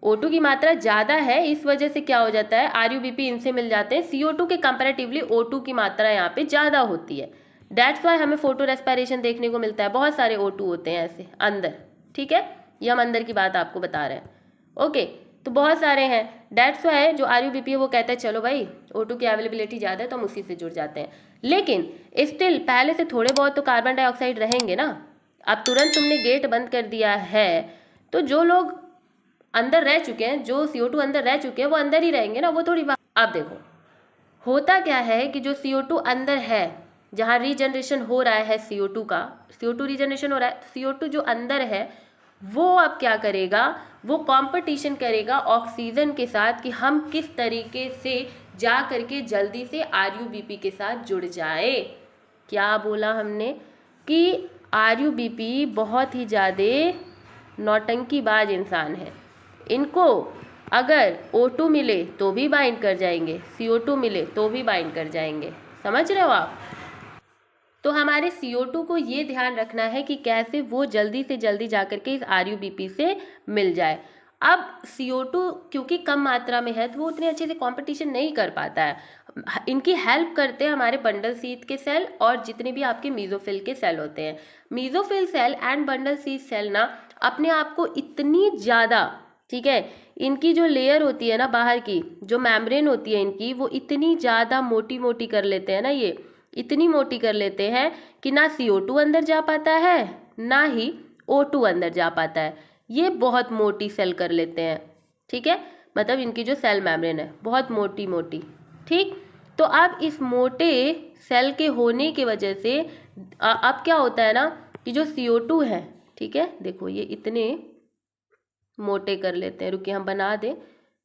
A: O2 की मात्रा ज़्यादा है इस वजह से क्या हो जाता है, RUBP इनसे मिल जाते हैं, CO2 के कंपैरेटिवली O2 की मात्रा यहाँ पे ज़्यादा होती है। दैट्स वाई हमें फोटो रेस्पिरेशन देखने को मिलता है, बहुत सारे O2 होते हैं ऐसे अंदर, ठीक है, ये हम अंदर की बात आपको बता रहे हैं, ओके। तो बहुत सारे हैं, दैट्स वाई जो RUBP है वो कहता है चलो भाई O2 की अवेलेबिलिटी ज़्यादा है तो हम उसी से जुड़ जाते हैं, लेकिन स्टिल पहले से थोड़े बहुत तो कार्बन डाइऑक्साइड रहेंगे ना। अब तुरंत तुमने गेट बंद कर दिया है तो जो लोग अंदर रह चुके हैं, जो CO2 अंदर रह चुके हैं वो अंदर ही रहेंगे ना, वो थोड़ी बात। अब देखो होता क्या है कि जो CO2 अंदर है जहाँ रीजनरेशन हो रहा है CO2 का, CO2 रीजनरेशन हो रहा है, CO2 जो अंदर है वो अब क्या करेगा, वो कंपटीशन करेगा ऑक्सीजन के साथ कि हम किस तरीके से जा करके जल्दी से RUBP के साथ जुड़ जाए। क्या बोला हमने कि RUBP बहुत ही ज़्यादा नौटंकीबाज इंसान है, इनको अगर O2 मिले तो भी बाइंड कर जाएंगे, CO2 मिले तो भी बाइंड कर जाएंगे, समझ रहे हो आप। तो हमारे CO2 को ये ध्यान रखना है कि कैसे वो जल्दी से जल्दी जा करके इस RUBP से मिल जाए। अब CO2 क्योंकि कम मात्रा में है तो वो उतने अच्छे से कंपटीशन नहीं कर पाता है, इनकी हेल्प करते हैं हमारे बंडल सीथ के सेल और जितने भी आपके मीजोफिल के सेल होते हैं। Mesophyll cell and bundle sheath cell ना अपने आप को इतनी ज़्यादा, ठीक है, इनकी जो लेयर होती है ना बाहर की जो मेम्ब्रेन होती है इनकी, वो इतनी ज़्यादा मोटी मोटी कर लेते हैं ना, ये इतनी मोटी कर लेते हैं कि ना CO2 अंदर जा पाता है ना ही O2 अंदर जा पाता है, ये बहुत मोटी सेल कर लेते हैं, ठीक है, मतलब इनकी जो सेल मेम्ब्रेन है बहुत मोटी मोटी, ठीक। तो अब इस मोटे सेल के होने की वजह से अब क्या होता है ना कि जो CO2 है, ठीक है, देखो ये इतने मोटे कर लेते हैं, रुकिए हम बना दें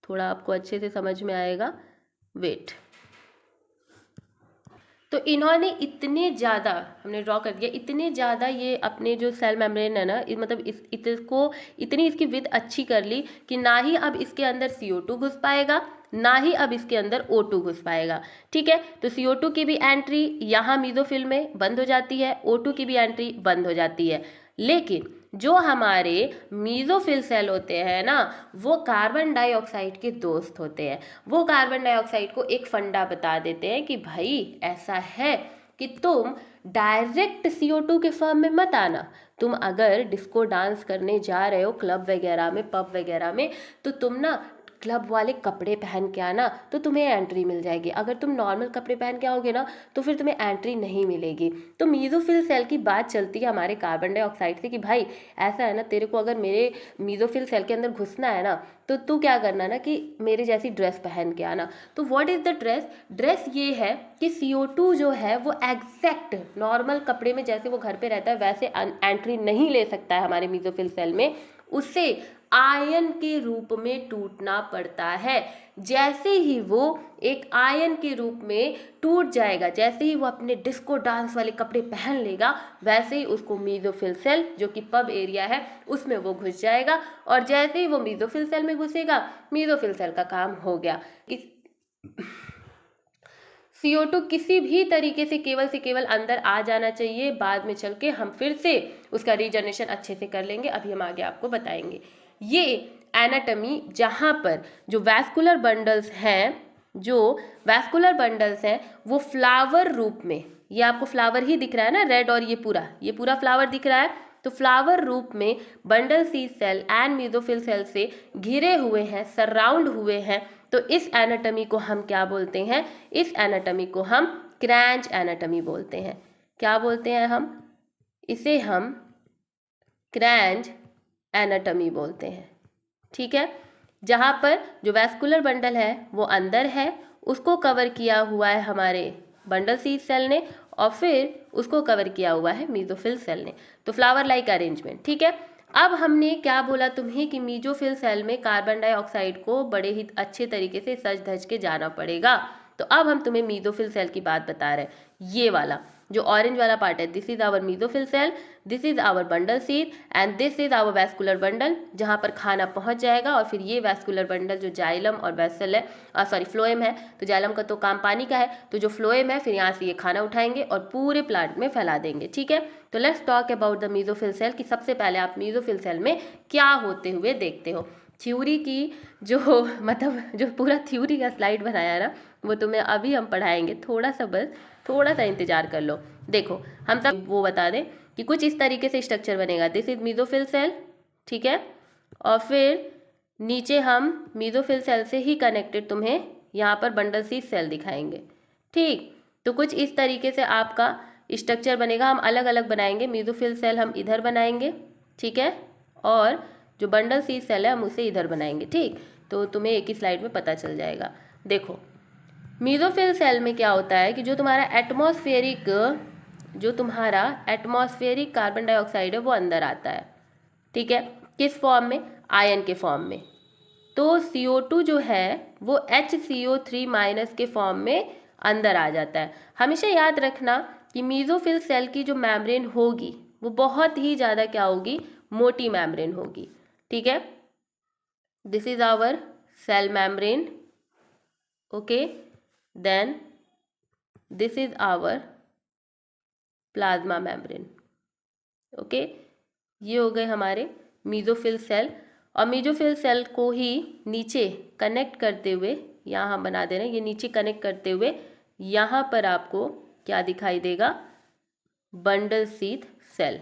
A: थोड़ा आपको अच्छे से समझ में आएगा, वेट। तो इन्होंने इतने ज़्यादा, हमने ड्रॉ कर दिया, इतने ज़्यादा ये अपने जो सेल मेम्ब्रेन है ना मतलब इसको इतनी इसकी विड्थ अच्छी कर ली कि ना ही अब इसके अंदर CO2 घुस पाएगा ना ही अब इसके अंदर O2 घुस पाएगा, ठीक है। तो CO2 की भी एंट्री यहाँ मीजोफिल में बंद हो जाती है, O2 की भी एंट्री बंद हो जाती है, लेकिन जो हमारे मीजोफिल सेल होते हैं ना वो कार्बन डाइऑक्साइड के दोस्त होते हैं। वो कार्बन डाइऑक्साइड को एक फंडा बता देते हैं कि भाई ऐसा है कि तुम डायरेक्ट CO2 के फॉर्म में मत आना, तुम अगर डिस्को डांस करने जा रहे हो क्लब वगैरह में पब वगैरह में तो तुम ना क्लब वाले कपड़े पहन के आना तो तुम्हें एंट्री मिल जाएगी, अगर तुम नॉर्मल कपड़े पहन के आओगे ना तो फिर तुम्हें एंट्री नहीं मिलेगी। तो मीजोफिल सेल की बात चलती है हमारे कार्बन डाइऑक्साइड से कि भाई ऐसा है ना तेरे को अगर मेरे मीजोफिल सेल के अंदर घुसना है ना तो तू क्या करना ना कि मेरे जैसी ड्रेस पहन के आना। तो what is the dress, dress ये है कि CO2 जो है वो एग्जैक्ट नॉर्मल कपड़े में जैसे वो घर पे रहता है वैसे एंट्री नहीं ले सकता है हमारे मीजोफिल सेल में, उससे
B: आयन के रूप में टूटना पड़ता है। जैसे ही वो एक आयन के रूप में टूट जाएगा, जैसे ही वो अपने डिस्को डांस वाले कपड़े पहन लेगा, वैसे ही उसको मेसोफिल सेल जो कि पब एरिया है उसमें वो घुस जाएगा। और जैसे ही वो मेसोफिल सेल में घुसेगा, मेसोफिल सेल का काम हो गया। CO2 किसी भी तरीके से केवल अंदर आ जाना चाहिए, बाद में चल के हम फिर से उसका रीजनरेशन अच्छे से कर लेंगे, अभी हम आगे आपको बताएंगे। ये एनाटॉमी जहाँ पर जो वैस्कुलर बंडल्स हैं वो फ्लावर रूप में, ये आपको फ्लावर ही दिख रहा है ना, रेड, और ये पूरा फ्लावर दिख रहा है, तो फ्लावर रूप में bundle sheath cell and mesophyll cell से घिरे हुए हैं, सराउंड हुए हैं। तो इस एनाटॉमी को हम क्या बोलते हैं? इस एनाटॉमी को हम क्रैंच एनाटॉमी बोलते हैं। क्या बोलते हैं हम? इसे हम क्रैंच एनाटॉमी बोलते हैं। ठीक है, जहाँ पर जो वैस्कुलर बंडल है वो अंदर है, उसको कवर किया हुआ है हमारे बंडल सीड सेल ने, और फिर उसको कवर किया हुआ है मेसोफिल सेल ने। तो फ्लावर लाइक अरेंजमेंट। ठीक है, अब हमने क्या बोला तुम्हें कि मेसोफिल सेल में कार्बन डाइऑक्साइड को बड़े ही अच्छे तरीके से सज धज के जाना पड़ेगा। तो अब हम तुम्हें मेसोफिल सेल की बात बता रहे हैं। ये वाला जो ऑरेंज वाला पार्ट है, this is our mesophyll cell, this is our bundle sheath and this is our vascular bundle, जहाँ पर खाना पहुँच जाएगा। और फिर ये वैस्कुलर बंडल जो जाइलम और वेसल है, फ्लोएम है, तो जाइलम का तो काम पानी का है, तो जो फ्लोएम है फिर यहाँ से ये खाना उठाएंगे और पूरे प्लांट में फैला देंगे। ठीक है, तो let's talk about the mesophyll cell कि सबसे पहले आप मेसोफिल सेल में क्या होते हुए देखते हो। थ्योरी की जो जो पूरा थ्योरी का स्लाइड बनाया ना, वो तुम्हें अभी हम पढ़ाएंगे, थोड़ा सा इंतजार कर लो। देखो, हम सब वो बता दें कि कुछ इस तरीके से स्ट्रक्चर बनेगा, दिस इज मेसोफिल सेल। ठीक है, और फिर नीचे हम मेसोफिल सेल से ही कनेक्टेड तुम्हें यहाँ पर बंडल सीड सेल दिखाएंगे। ठीक, तो कुछ इस तरीके से आपका स्ट्रक्चर बनेगा। हम अलग अलग बनाएंगे, मेसोफिल सेल हम इधर बनाएंगे, ठीक है, और जो बंडल सीड सेल है हम उसे इधर बनाएंगे। ठीक, तो तुम्हें एक ही स्लाइड में पता चल जाएगा। देखो, मेसोफिल सेल में क्या होता है कि जो तुम्हारा एटमॉस्फेरिक कार्बन डाइऑक्साइड है वो अंदर आता है। ठीक है, किस फॉर्म में? आयन के फॉर्म में। तो CO2 जो है वो HCO3- के फॉर्म में अंदर आ जाता है। हमेशा याद रखना कि मेसोफिल सेल की जो मेम्ब्रेन होगी वो बहुत ही ज़्यादा क्या होगी? मोटी मेम्ब्रेन होगी। ठीक है, this is our cell membrane, okay, then this is our plasma membrane. Okay, ये हो गए हमारे मेसोफिल सेल। और मेसोफिल सेल को ही नीचे कनेक्ट करते हुए यहाँ हम बना दे रहे हैं, ये नीचे कनेक्ट करते हुए यहाँ पर आपको क्या दिखाई देगा? Bundle sheath cell.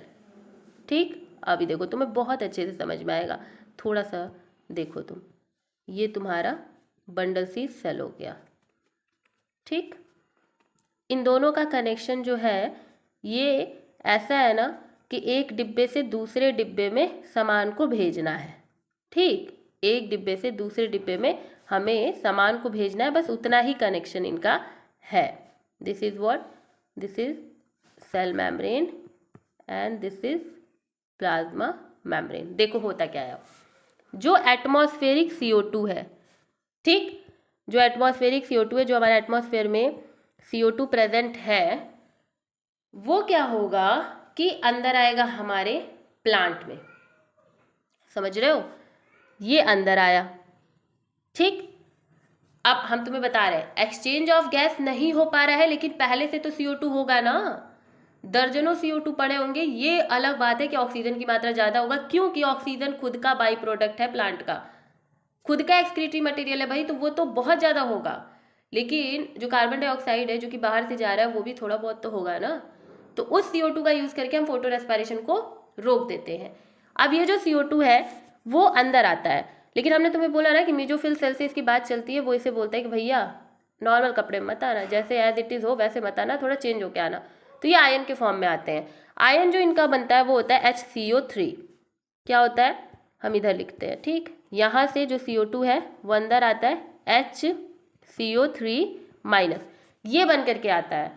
B: ठीक, अभी देखो तुम्हें बहुत अच्छे से समझ में आएगा, थोड़ा सा देखो तुम, ये तुम्हारा बंडल सीड सेल हो गया। ठीक, इन दोनों का कनेक्शन जो है ये ऐसा है ना कि एक डिब्बे से दूसरे डिब्बे में सामान को भेजना है। ठीक, एक डिब्बे से दूसरे डिब्बे में हमें सामान को भेजना है, बस उतना ही कनेक्शन इनका है। This is what? This is cell membrane and this is plasma membrane. देखो होता क्या है, जो एटमॉस्फेरिक CO2 है, ठीक, जो एटमॉस्फेरिक CO2 है, जो हमारे एटमॉस्फेयर में CO2 प्रेजेंट है, वो क्या होगा कि अंदर आएगा हमारे प्लांट में। समझ रहे हो? ये अंदर आया। ठीक, अब हम तुम्हें बता रहे हैं एक्सचेंज ऑफ गैस नहीं हो पा रहा है, लेकिन पहले से तो CO2 होगा ना, दर्जनों CO2 पड़े होंगे। ये अलग बात है कि ऑक्सीजन की मात्रा ज़्यादा होगा, क्योंकि ऑक्सीजन खुद का बाई प्रोडक्ट है, प्लांट का खुद का एक्सक्रीटरी मटेरियल है भाई, तो वो तो बहुत ज़्यादा होगा। लेकिन जो कार्बन डाइऑक्साइड है जो कि बाहर से जा रहा है वो भी थोड़ा बहुत तो होगा ना, तो उस CO2 का यूज़ करके हम फोटो रेस्पिरेशन को रोक देते हैं। अब ये जो CO2 है वो अंदर आता है, लेकिन हमने तुम्हें बोला ना कि मेसोफिल सेल से इसकी बात चलती है, वो इसे बोलता है कि भैया नॉर्मल कपड़े में मत आना, जैसे एज इट इज़ हो वैसे मत आना, थोड़ा चेंज होके आना। तो ये आयन के फॉर्म में आते हैं। आयन जो इनका बनता है वो होता है HCO3। क्या होता है? हम इधर लिखते हैं। ठीक, यहाँ से जो CO2 है वो अंदर आता है HCO3-, ये बन करके आता है।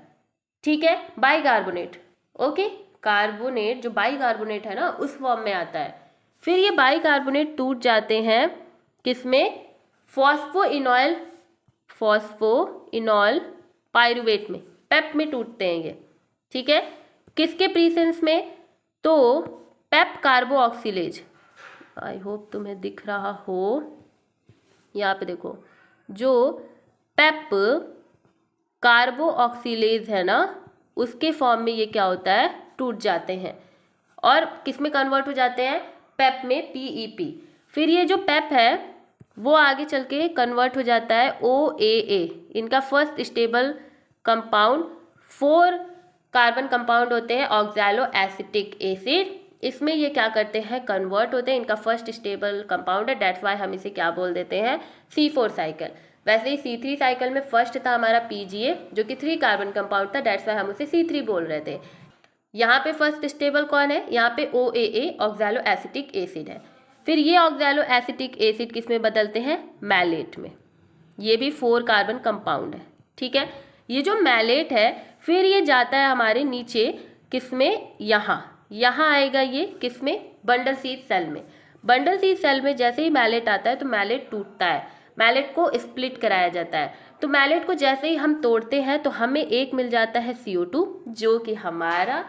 B: ठीक है, बाई कार्बोनेट। ओके, कार्बोनेट जो बाई कार्बोनेट है ना उस फॉर्म में आता है। फिर ये बाइकार्बोनेट टूट जाते हैं किसमें, फॉस्फोइनॉल पाइरुवेट में, पेप में टूटते हैं ये, ठीक है। किसके प्रीसेंस में, तो पेप कार्बोऑक्सीलेज, आई होप तुम्हें दिख रहा हो, यहाँ पे देखो, जो पेप कार्बोऑक्सीलेज है ना, उसके फॉर्म में ये क्या होता है, टूट जाते हैं और किस में कन्वर्ट हो जाते हैं, पेप में, PEP। फिर ये जो पेप है वो आगे चल के कन्वर्ट हो जाता है OAA, इनका first stable compound, 4 carbon compound होते हैं ऑक्सैलो एसिटिक एसिड, इसमें ये क्या करते हैं, कन्वर्ट होते हैं, इनका फर्स्ट स्टेबल कंपाउंड है, डेट्स वाई हम इसे क्या बोल देते हैं, C4 साइकिल। वैसे ही C3 साइकिल में फर्स्ट था हमारा PGA जो कि 3 कार्बन कंपाउंड था, डेट्स वाई हम उसे C3 बोल रहे थे। यहाँ पे फर्स्ट स्टेबल कौन है, यहाँ पे OAA ऑक्सैलो एसिटिक एसिड है। फिर ये ऑक्सैलो एसिटिक एसिड किस में बदलते हैं, मैलेट में, ये भी 4 कार्बन कंपाउंड है, ठीक है। ये जो मैलेट है फिर ये जाता है हमारे नीचे किस में, यहाँ आएगा ये किस में, बंडल सीड सेल में। बंडल सीड सेल में जैसे ही मैलेट आता है तो मैलेट टूटता है, मैलेट को स्प्लिट कराया जाता है। तो मैलेट को जैसे ही हम तोड़ते हैं तो हमें एक मिल जाता है CO2 जो कि हमारा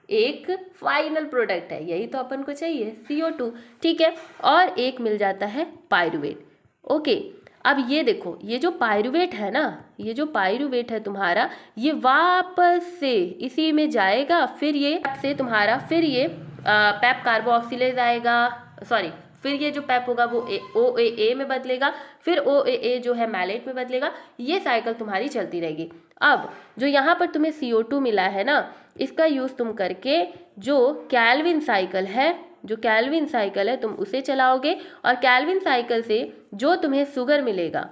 B: एक फाइनल प्रोडक्ट है, यही तो अपन को चाहिए, CO2, ठीक है। और एक मिल जाता है पाइरुवेट, ओके। अब ये देखो, ये जो पाइरुवेट है ना, ये जो पाइरुवेट है तुम्हारा, ये वापस से इसी में जाएगा, फिर ये से तुम्हारा, फिर ये पेप कार्बोऑक्सीलेज आएगा, सॉरी, फिर ये जो पेप होगा वो OAA में बदलेगा, फिर OAA जो है मैलेट में बदलेगा, ये साइकिल तुम्हारी चलती रहेगी। अब जो यहाँ पर तुम्हें CO2 मिला है ना, इसका यूज़ तुम करके जो कैल्विन साइकिल है, जो कैल्विन साइकिल है तुम उसे चलाओगे, और कैल्विन साइकिल से जो तुम्हें शुगर मिलेगा,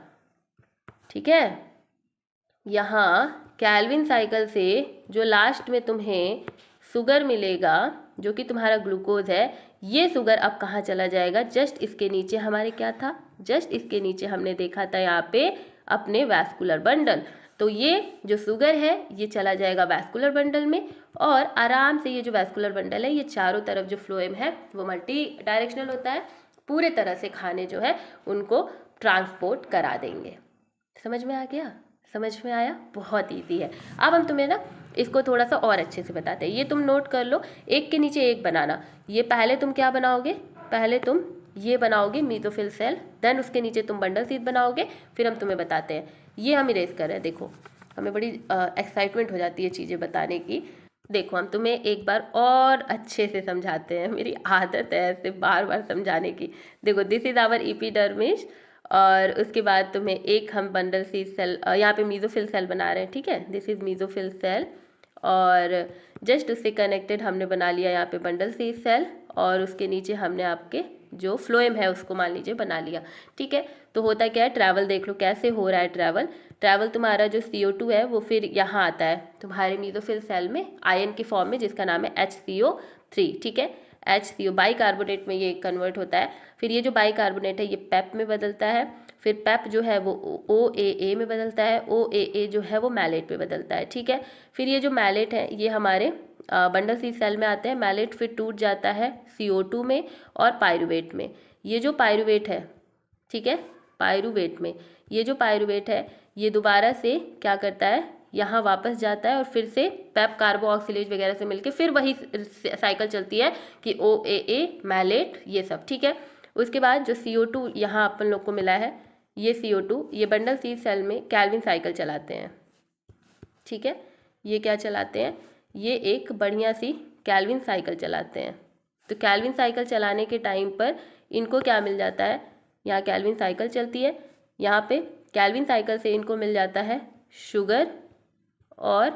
B: ठीक है, यहाँ कैल्विन साइकिल से जो लास्ट में तुम्हें शुगर मिलेगा जो कि तुम्हारा ग्लूकोज है, ये शुगर अब कहाँ चला जाएगा, जस्ट इसके नीचे हमारे क्या था, जस्ट इसके नीचे हमने देखा था यहाँ पे अपने वैस्कुलर बंडल। तो ये जो शुगर है ये चला जाएगा वैस्कुलर बंडल में, और आराम से ये जो वैस्कुलर बंडल है, ये चारों तरफ जो फ्लोएम है वो मल्टी डायरेक्शनल होता है, पूरे तरह से खाने जो है उनको ट्रांसपोर्ट करा देंगे। समझ में आ गया, समझ में आया, बहुत ईजी है। अब हम तुम्हें ना इसको थोड़ा सा और अच्छे से बताते हैं, ये तुम नोट कर लो, एक के नीचे एक बनाना। ये पहले तुम क्या बनाओगे, पहले तुम ये बनाओगे मीथोफिल सेल, देन उसके नीचे तुम बंडल सीड बनाओगे, फिर हम तुम्हें बताते हैं। ये हम इरेज कर रहे हैं, देखो हमें बड़ी एक्साइटमेंट हो जाती है चीज़ें बताने की। देखो हम तुम्हें एक बार और अच्छे से समझाते हैं, मेरी आदत है ऐसे बार बार समझाने की। देखो दिस इज़ आवर एपिडर्मिस, और उसके बाद तुम्हें एक हम बंडल सीड सेल, यहाँ पे मीज़ोफिल सेल बना रहे हैं, ठीक है, दिस इज़ मीज़ोफिल सेल, और जस्ट उससे कनेक्टेड हमने बना लिया यहाँ पे बंडल सीड सेल, और उसके नीचे हमने आपके जो फ्लोएम है उसको मान लीजिए बना लिया, ठीक है। तो होता क्या है, ट्रैवल देख लो कैसे हो रहा है, ट्रैवल तुम्हारा जो CO2 है वो फिर यहाँ आता है तुम्हारे मीज़ोफिल सेल में आयन के फॉर्म में, जिसका नाम है HCO3, ठीक है, HCO बाइकार्बोनेट में ये कन्वर्ट होता है। फिर ये जो बाइकार्बोनेट है ये पेप में बदलता है, फिर पेप जो है वो OAA में बदलता है, OAA जो है वो मैलेट में बदलता है, ठीक है। फिर ये जो मैलेट है ये हमारे बंडल सीड सेल में आते हैं, मैलेट फिर टूट जाता है CO2 में और पाइरुवेट में। ये जो पाइरुवेट है, ठीक है, पाइरुवेट में ये जो पाइरुवेट है ये दोबारा से क्या करता है, यहाँ वापस जाता है, और फिर से पेप कार्बोऑक्सीलेज वगैरह से मिलके फिर वही साइकिल चलती है कि OAA मैलेट ये सब, ठीक है। उसके बाद जो CO2 यहाँ अपन लोग को मिला है, ये CO2 ये बंडल सीड सेल में कैल्विन साइकिल चलाते हैं, ठीक है, ये क्या चलाते हैं, ये एक बढ़िया सी कैल्विन साइकिल चलाते हैं। तो कैल्विन साइकिल चलाने के टाइम पर इनको क्या मिल जाता है, यहाँ कैल्विन साइकिल चलती है, यहाँ पे कैल्विन साइकिल से इनको मिल जाता है शुगर, और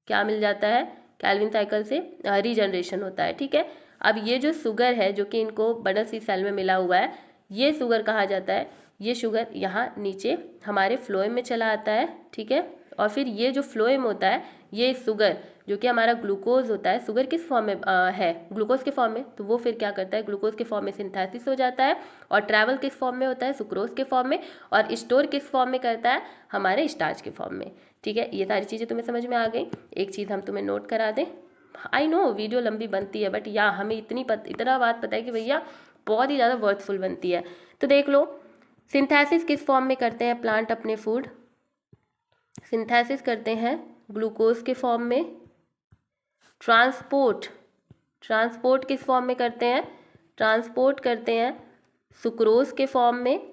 B: क्या मिल जाता है, कैल्विन साइकिल से रीजनरेशन होता है, ठीक है। अब ये जो शुगर है जो कि इनको बंडल सीड सेल में मिला हुआ है, ये शुगर कहाँ जाता है, ये शुगर यहाँ नीचे हमारे फ्लोएम में चला आता है, ठीक है। और फिर ये जो फ्लोएम होता है, ये शुगर जो कि हमारा ग्लूकोज होता है, शुगर किस फॉर्म में है, ग्लूकोज के फॉर्म में, तो वो फिर क्या करता है, ग्लूकोज के फॉर्म में सिंथेसिस हो जाता है, और ट्रैवल किस फॉर्म में होता है, सुक्रोज के फॉर्म में, और स्टोर किस फॉर्म में करता है, हमारे स्टार्च के फॉर्म में, ठीक है। ये सारी चीज़ें तुम्हें समझ में आ गई। एक चीज़ हम तुम्हें नोट करा दें, आई नो वीडियो लंबी बनती है, बट या हमें इतना बात पता है कि भैया बहुत ही ज़्यादा वर्थफुल बनती है। तो देख लो, सिंथेसिस किस फॉर्म में करते हैं प्लांट अपने फूड? सिंथेसिस करते हैं ग्लूकोज के फॉर्म में। ट्रांसपोर्ट किस फॉर्म में करते हैं? ट्रांसपोर्ट करते हैं सुक्रोज के फॉर्म में।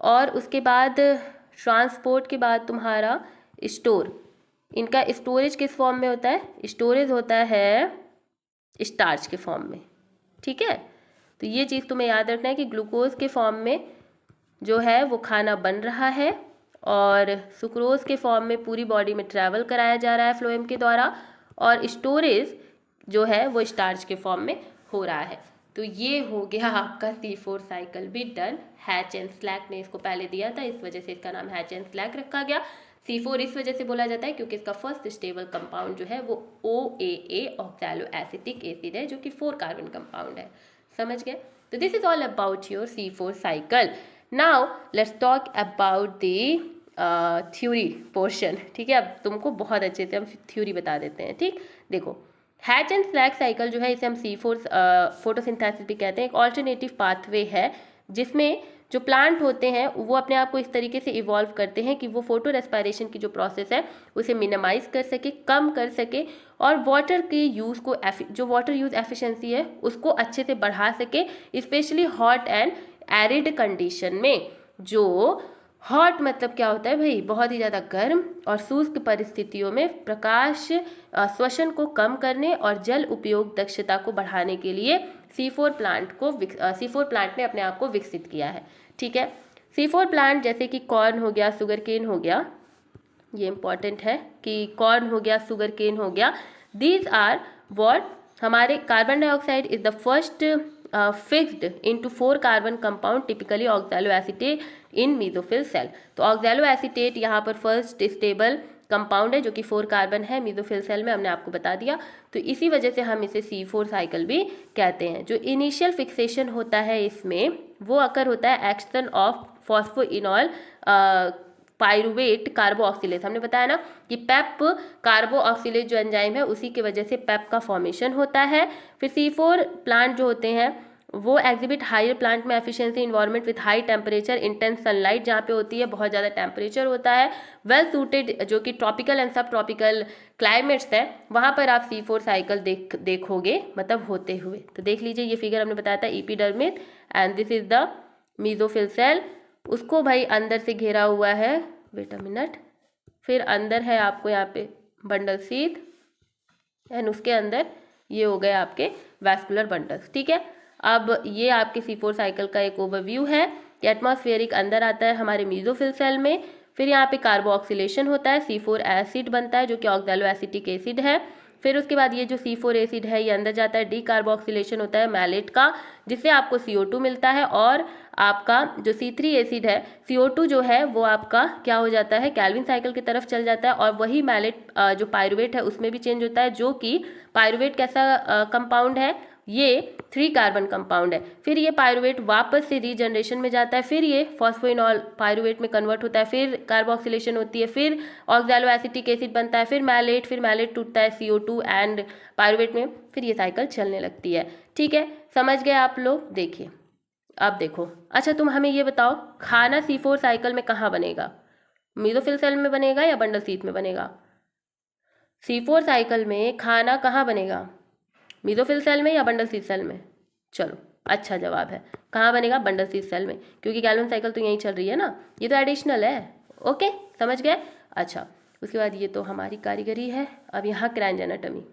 B: और उसके बाद ट्रांसपोर्ट के बाद तुम्हारा स्टोर, इनका स्टोरेज किस फॉर्म में होता है? स्टोरेज होता है स्टार्च के फॉर्म में। ठीक है, तो ये चीज़ तुम्हें याद रखना है कि ग्लूकोज के फॉर्म में जो है वो खाना बन रहा है और सुक्रोज के फॉर्म में पूरी बॉडी में ट्रैवल कराया जा रहा है फ्लोएम के द्वारा, और स्टोरेज जो है वो स्टार्च के फॉर्म में हो रहा है। तो ये हो गया आपका C4 साइकिल भी डन। हैच एंड स्लैक ने इसको पहले दिया था, इस वजह से इसका नाम हैच एंड स्लैक रखा गया। C4 इस वजह से बोला जाता है क्योंकि इसका फर्स्ट स्टेबल कंपाउंड जो है वो OAA ऑक्सैलो एसिटिक एसिड है, जो कि 4 कार्बन कंपाउंड है। समझ गए? तो this is all about your C4 cycle. Now let's talk about the theory portion. ठीक है, अब तुमको बहुत अच्छे से हम थ्योरी बता देते हैं। ठीक, देखो, हैच एंड स्लैक साइकिल जो है इसे हम C4 फोटोसिंथेसिस भी कहते हैं। एक ऑल्टरनेटिव पाथवे है जिसमें जो प्लांट होते हैं वो अपने आप को इस तरीके से इवॉल्व करते हैं कि वो फोटो रेस्पिरेशन की जो प्रोसेस है उसे मिनिमाइज कर सके, कम कर सके, और वाटर के यूज़ को जो वाटर यूज़ एफिशिएंसी है उसको अच्छे से बढ़ा सके, specially hot and arid condition में। जो हॉट मतलब क्या होता है भाई? बहुत ही ज़्यादा गर्म और शुष्क परिस्थितियों में प्रकाश श्वसन को कम करने और जल उपयोग दक्षता को बढ़ाने के लिए C4 प्लांट ने अपने आप को विकसित किया है। ठीक है, C4 प्लांट जैसे कि कॉर्न हो गया, शुगर केन हो गया, ये इंपॉर्टेंट है कि कॉर्न हो गया, शुगर केन हो गया, दीज आर व्हाट हमारे carbon dioxide is the first fixed into 4 carbon compound typically oxaloacetate in mesophyll cell. तो ऑक्सैलो एसीटेट यहाँ पर फर्स्ट स्टेबल कंपाउंड है जो कि 4 कार्बन है मेसोफिल सेल में, हमने आपको बता दिया। तो इसी वजह से हम इसे C4 साइकिल भी कहते हैं। जो इनिशियल फिक्सेशन होता है इसमें वो अकर होता है एक्शन ऑफ फॉस्फोइनॉल पाइरुवेट कार्बोऑक्सिलेज। हमने बताया ना कि पेप कार्बोऑक्सिलेज जो एंजाइम है उसी की वजह से पेप का फॉर्मेशन होता है। फिर C4 प्लांट जो होते हैं वो एग्जिबिट हायर प्लांट में efficiency environment with high temperature, intense sunlight जहाँ पे होती है, बहुत ज़्यादा टेम्परेचर होता है, वेल सूटेड जो कि ट्रॉपिकल एंड सब ट्रॉपिकल क्लाइमेट्स हैं, वहाँ पर आप C4 साइकिल देखोगे, मतलब होते हुए। तो देख लीजिए, ये फिगर हमने बताया था epidermis and this is the mesophyll cell. उसको भाई अंदर से घेरा हुआ है, वेट अ मिनट, फिर अंदर है आपको यहाँ पे बंडल सीथ एंड उसके अंदर ये हो गए आपके वैस्कुलर बंडल्स। ठीक है, अब ये आपके C4 साइकिल का एक ओवरव्यू है कि एटमॉस्फेरिक अंदर आता है हमारे मेसोफिल सेल में, फिर यहाँ पे कार्बोऑक्सिलेशन होता है, C4 एसिड बनता है जो कि ऑक्सैलो एसिटिक एसिड है। फिर उसके बाद ये जो C4 एसिड है ये अंदर जाता है, डी कार्बोक्सिलेशन होता है मैलेट का, जिससे आपको CO2 मिलता है, और आपका जो C3 एसिड है, CO2 जो है वो आपका क्या हो जाता है, कैल्विन साइकिल की तरफ चल जाता है, और वही मैलेट जो पायरुवेट है उसमें भी चेंज होता है, जो कि पायरुवेट कैसा कंपाउंड है, ये 3 कार्बन कंपाउंड है। फिर ये पायरुवेट वापस से रीजनरेशन में जाता है, फिर ये फॉस्फोइनॉल पायरुवेट में कन्वर्ट होता है, फिर कार्बोक्सिलेशन होती है, फिर ऑक्सैलो एसिटिक एसिड बनता है, फिर मैलेट टूटता है CO2 एंड पायरुवेट में, फिर ये साइकिल चलने लगती है। ठीक है, समझ गए आप लोग? देखिए, अब देखो, अच्छा तुम हमें ये बताओ, खाना C4 साइकिल में कहाँ बनेगा? मेसोफिल सेल में बनेगा या बंडल सीथ में बनेगा? C4 साइकिल में खाना कहाँ बनेगा? मेसोफिल सेल में या बंडल सीथ सेल में? चलो, अच्छा जवाब है, कहाँ बनेगा? बंडल सीथ सेल में, क्योंकि कैल्विन साइकिल तो यहीं चल रही है ना, ये तो एडिशनल है। ओके, समझ गए? अच्छा, उसके बाद ये तो हमारी कारीगरी है। अब यहाँ क्रैंज एनाटॉमी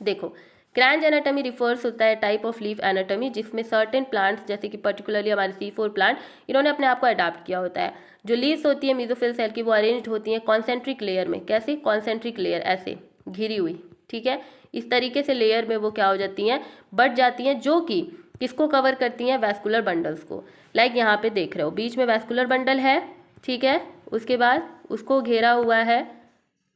B: देखो। क्रैंज एनाटॉमी रिफर्स होता है टाइप ऑफ लीफ एनाटॉमी जिसमें सर्टेन प्लांट्स जैसे कि पर्टिकुलरली हमारे C4 प्लांट, इन्होंने अपने आप को अडाप्ट किया होता है। जो लीव्स होती है मेसोफिल सेल की वो अरेंज्ड होती हैं कॉन्सेंट्रिक लेयर में। कैसे? कॉन्सेंट्रिक लेयर, ऐसे घिरी हुई। ठीक है, इस तरीके से लेयर में वो क्या हो जाती हैं, बढ़ जाती हैं, जो कि किसको कवर करती हैं? वैस्कुलर बंडल्स को। लाइक यहाँ पे देख रहे हो, बीच में वैस्कुलर बंडल है, ठीक है, उसके बाद उसको घेरा हुआ है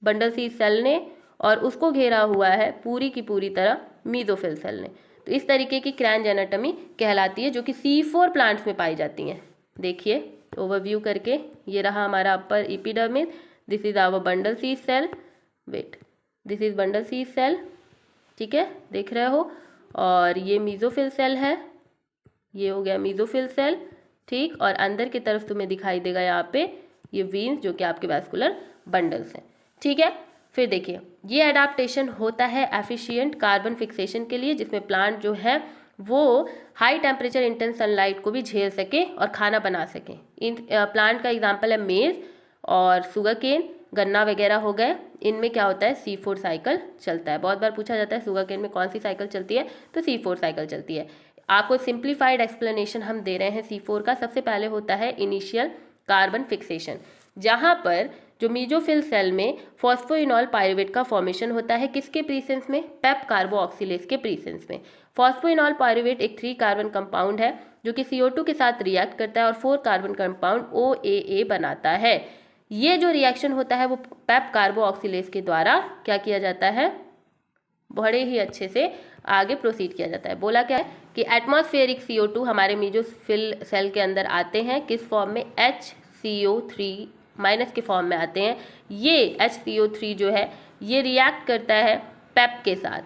B: बंडल सीथ सेल ने, और उसको घेरा हुआ है पूरी की पूरी तरह मेसोफिल सेल ने। तो इस तरीके की क्रैंज एनाटॉमी कहलाती है, जो कि C4 प्लांट्स में पाई जाती हैं। देखिए ओवरव्यू करके, ये रहा हमारा upper epidermis, this is our bundle sheath cell, wait, this is bundle sheath cell, ठीक है, देख रहे हो। और ये मीजोफिल सेल है, ये हो गया मीजोफिल सेल, ठीक। और अंदर की तरफ तुम्हें दिखाई देगा यहाँ पे ये वीन्स जो कि आपके वैस्कुलर बंडल्स हैं, ठीक है। फिर देखिए ये एडाप्टेशन होता है एफिशिएंट कार्बन फिक्सेशन के लिए, जिसमें प्लांट जो है वो हाई टेम्परेचर इंटेंस सनलाइट को भी झेल सके और खाना बना सके। इन प्लांट का एग्जांपल है मेज और सुगर केन, गन्ना वगैरह हो गए। इनमें क्या होता है, C4 साइकिल चलता है। बहुत बार पूछा जाता है सुगर केन में कौन सी साइकिल चलती है, तो C4 साइकिल चलती है। आपको सिंप्लीफाइड एक्सप्लेनेशन हम दे रहे हैं C4 का। सबसे पहले होता है इनिशियल कार्बन फिक्सेशन, जहाँ पर जो मीजोफिल सेल में फॉस्फोइनॉल पायरुवेट का फॉर्मेशन होता है, किसके प्रीसेंस में, पेप कार्बोऑक्सिलेज के प्रीसेंस में। फॉस्फोइनॉल पायरुवेट एक 3 कार्बन कंपाउंड है जो कि CO2 के साथ रिएक्ट करता है और 4 कार्बन कंपाउंड OAA बनाता है। ये जो रिएक्शन होता है वो पेप कार्बोऑक्सिलेज के द्वारा क्या किया जाता है, बड़े ही अच्छे से आगे प्रोसीड किया जाता है। बोला क्या है कि एटमॉस्फेरिक CO2 हमारे मीजोफिल सेल के अंदर आते हैं, किस फॉर्म में, HCO3 माइनस के फॉर्म में आते हैं। ये HCO3 जो है ये रिएक्ट करता है पेप के साथ,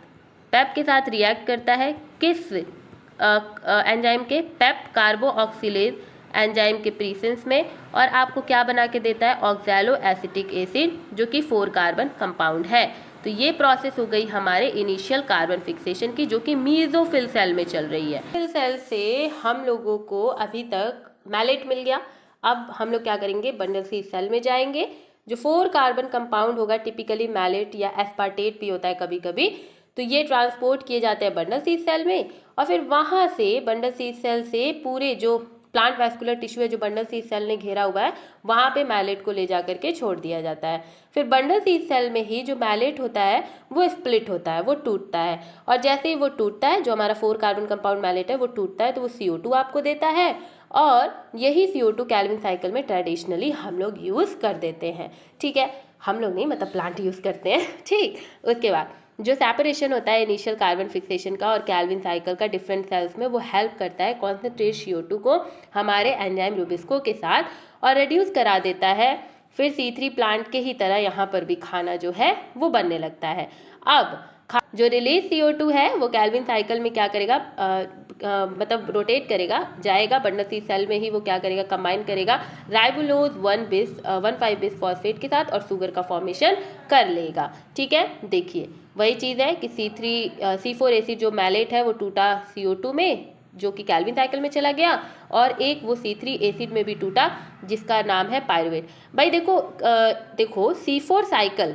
B: पेप के साथ रिएक्ट करता है किस एंजाइम के, पेप कार्बोऑक्सिलेज एंजाइम के प्रीसेंस में, और आपको क्या बना के देता है, ऑक्सैलो एसिटिक एसिड जो कि 4 कार्बन कंपाउंड है। तो ये प्रोसेस हो गई हमारे इनिशियल कार्बन फिक्सेशन की, जो कि मीजोफिल सेल में चल रही है। फिल सेल से हम लोगों को अभी तक मैलेट मिल गया। अब हम लोग क्या करेंगे, बंडल सी सेल में जाएंगे। जो 4 कार्बन कंपाउंड होगा, टिपिकली मैलेट या एस्पार्टेट भी होता है कभी कभी, तो ये ट्रांसपोर्ट किए जाते हैं बंडल सी सेल में, और फिर वहाँ से बंडल सी सेल से पूरे जो प्लांट वैस्कुलर टिश्यू है जो बंडल सी सेल ने घेरा हुआ है, वहाँ पे मैलेट को ले जा करके छोड़ दिया जाता है। फिर बंडल सी सेल में ही जो मैलेट होता है वो स्प्लिट होता है, वो टूटता है, और जैसे ही वो टूटता है, जो हमारा 4 कार्बन कंपाउंड मैलेट है वो टूटता है, तो वो CO2 आपको देता है, और यही CO2 कैल्विन साइकिल में ट्रेडिशनली हम लोग यूज़ कर देते हैं, ठीक है। हम लोग नहीं, मतलब प्लांट यूज़ करते हैं, ठीक। उसके बाद जो सेपरेशन होता है इनिशियल कार्बन फिक्सेशन का और कैल्विन साइकिल का डिफरेंट सेल्स में, वो हेल्प करता है कॉन्सेंट्रेट CO2 को हमारे एंजाइम रूबिस्को के साथ और रिड्यूस करा देता है। फिर C3 प्लांट के ही तरह यहाँ पर भी खाना जो है वो बनने लगता है। अब जो रिलीज CO2 है वो कैल्विन साइकिल में क्या करेगा, मतलब रोटेट करेगा, जाएगा बंडल सी सेल में ही, वो क्या करेगा, कंबाइन करेगा राइबोलोज 1,5 बिस फॉस्फेट के साथ और शुगर का फॉर्मेशन कर लेगा, ठीक है। देखिए वही चीज़ है कि C4 एसिड जो मैलेट है वो टूटा CO2 में, जो कि कैल्विन साइकिल में चला गया, और एक वो C3 एसिड में भी टूटा जिसका नाम है पायरुवेट। भाई देखो C4 साइकिल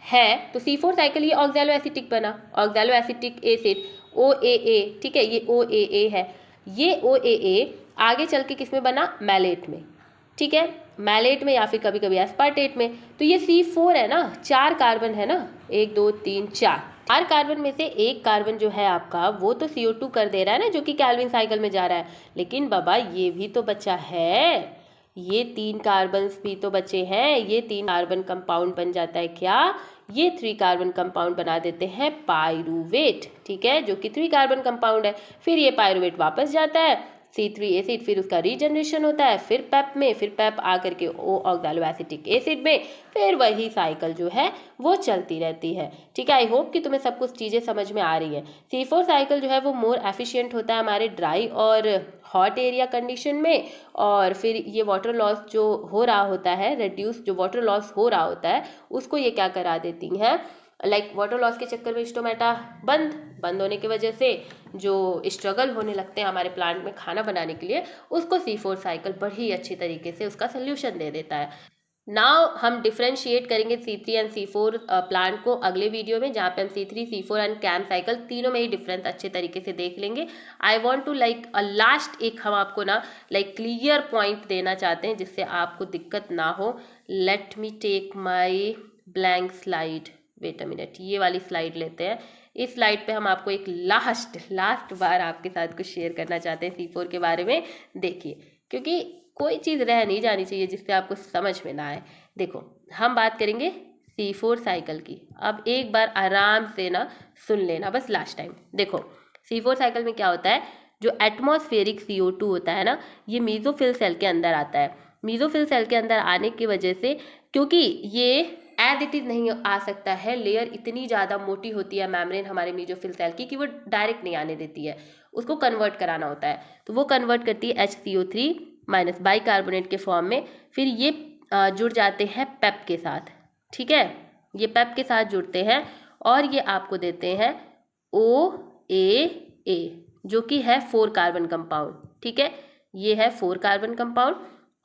B: है, तो C4 साइकिल ये ऑक्सैलो एसिटिक बना, ऑक्सैलो एसिटिक एसिड OAA, ठीक है, ये OAA है। ये OAA आगे चल के किस में बना, मैलेट में, ठीक है, मैलेट में या फिर कभी कभी एस्पार्टेट में। तो ये C4 है ना, 4 कार्बन है ना, 1 2 3 4 कार्बन में से एक कार्बन जो है आपका वो तो CO2 कर दे रहा है ना, जो कि कैल्विन साइकिल में जा रहा है। लेकिन बाबा ये भी तो बचा है, ये 3 कार्बन भी तो बचे हैं। ये 3 कार्बन कंपाउंड बन जाता है क्या, ये 3 कार्बन कंपाउंड बना देते हैं पायरुवेट, ठीक है, जो कि 3 कार्बन कंपाउंड है। फिर ये पायरुवेट वापस जाता है C3 एसिड, फिर उसका रीजनरेशन होता है, फिर पेप में, फिर पेप आकर के ऑक्सैलो एसिटिक एसिड में, फिर वही साइकिल जो है वो चलती रहती है, ठीक है। आई होप कि तुम्हें सब कुछ चीज़ें समझ में आ रही है। C4 साइकिल जो है वो मोर एफिशिएंट होता है हमारे ड्राई और हॉट एरिया कंडीशन में, और फिर ये वाटर लॉस जो हो रहा होता है, रिड्यूस जो वाटर लॉस हो रहा होता है उसको ये क्या करा देती हैं, लाइक वाटर लॉस के चक्कर में स्टोमेटा बंद होने की वजह से जो स्ट्रगल होने लगते हैं हमारे प्लांट में खाना बनाने के लिए, उसको C4 साइकिल बड़ी अच्छी तरीके से उसका सोल्यूशन दे देता है। नाउ हम डिफ्रेंशिएट करेंगे C3 एंड C4 प्लांट को अगले वीडियो में, जहाँ पे हम C3, C4 and cam cycle तीनों में ही डिफरेंस अच्छे तरीके से देख लेंगे। I want to like last एक हम आपको ना लाइक क्लियर पॉइंट देना चाहते हैं जिससे आपको दिक्कत ना हो। Let me take my blank slide, wait a minute, ये वाली स्लाइड लेते हैं। इस स्लाइड पे हम आपको एक लास्ट बार आपके साथ कुछ शेयर करना चाहते हैं C4 के बारे में। देखिए, क्योंकि कोई चीज़ रह नहीं जानी चाहिए जिससे आपको समझ में ना आए। देखो हम बात करेंगे C4 साइकिल की। अब एक बार आराम से ना सुन लेना बस लास्ट टाइम। देखो C4 साइकिल में क्या होता है, जो एटमॉस्फेरिक CO2 होता है ना, ये मीजोफिल सेल के अंदर आता है। मीजोफिल सेल के अंदर आने की वजह से, क्योंकि ये एज इट इज़ नहीं आ सकता है, लेयर इतनी ज़्यादा मोटी होती है मेम्ब्रेन हमारे मेसोफिल सेल की कि वो डायरेक्ट नहीं आने देती है, उसको कन्वर्ट कराना होता है। तो वो कन्वर्ट करती है HCO3 माइनस बाइकार्बोनेट के फॉर्म में। फिर ये जुड़ जाते हैं पेप के साथ, ठीक है, ये पेप के साथ जुड़ते हैं और ये आपको देते हैं OAA जो कि है 4 कार्बन कंपाउंड, ठीक है, ये है 4 कार्बन कंपाउंड।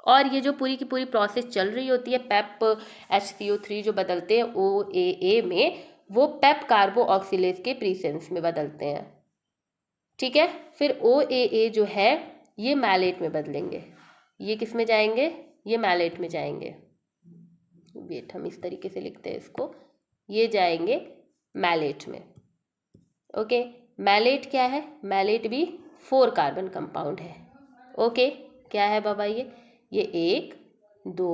B: और ये जो पूरी की पूरी प्रोसेस चल रही होती है पेप HCO3 जो बदलते हैं OAA में, वो पेप कार्बो ऑक्सीलेज के प्रीसेंस में बदलते हैं, ठीक है। फिर OAA जो है ये मैलेट में बदलेंगे, ये किस में जाएंगे, ये मैलेट में जाएंगे। वेट, हम इस तरीके से लिखते हैं इसको, ये जाएंगे मैलेट में, ओके। मैलेट क्या है, मैलेट भी 4 कार्बन कंपाउंड है, ओके। क्या है बाबा ये 1 2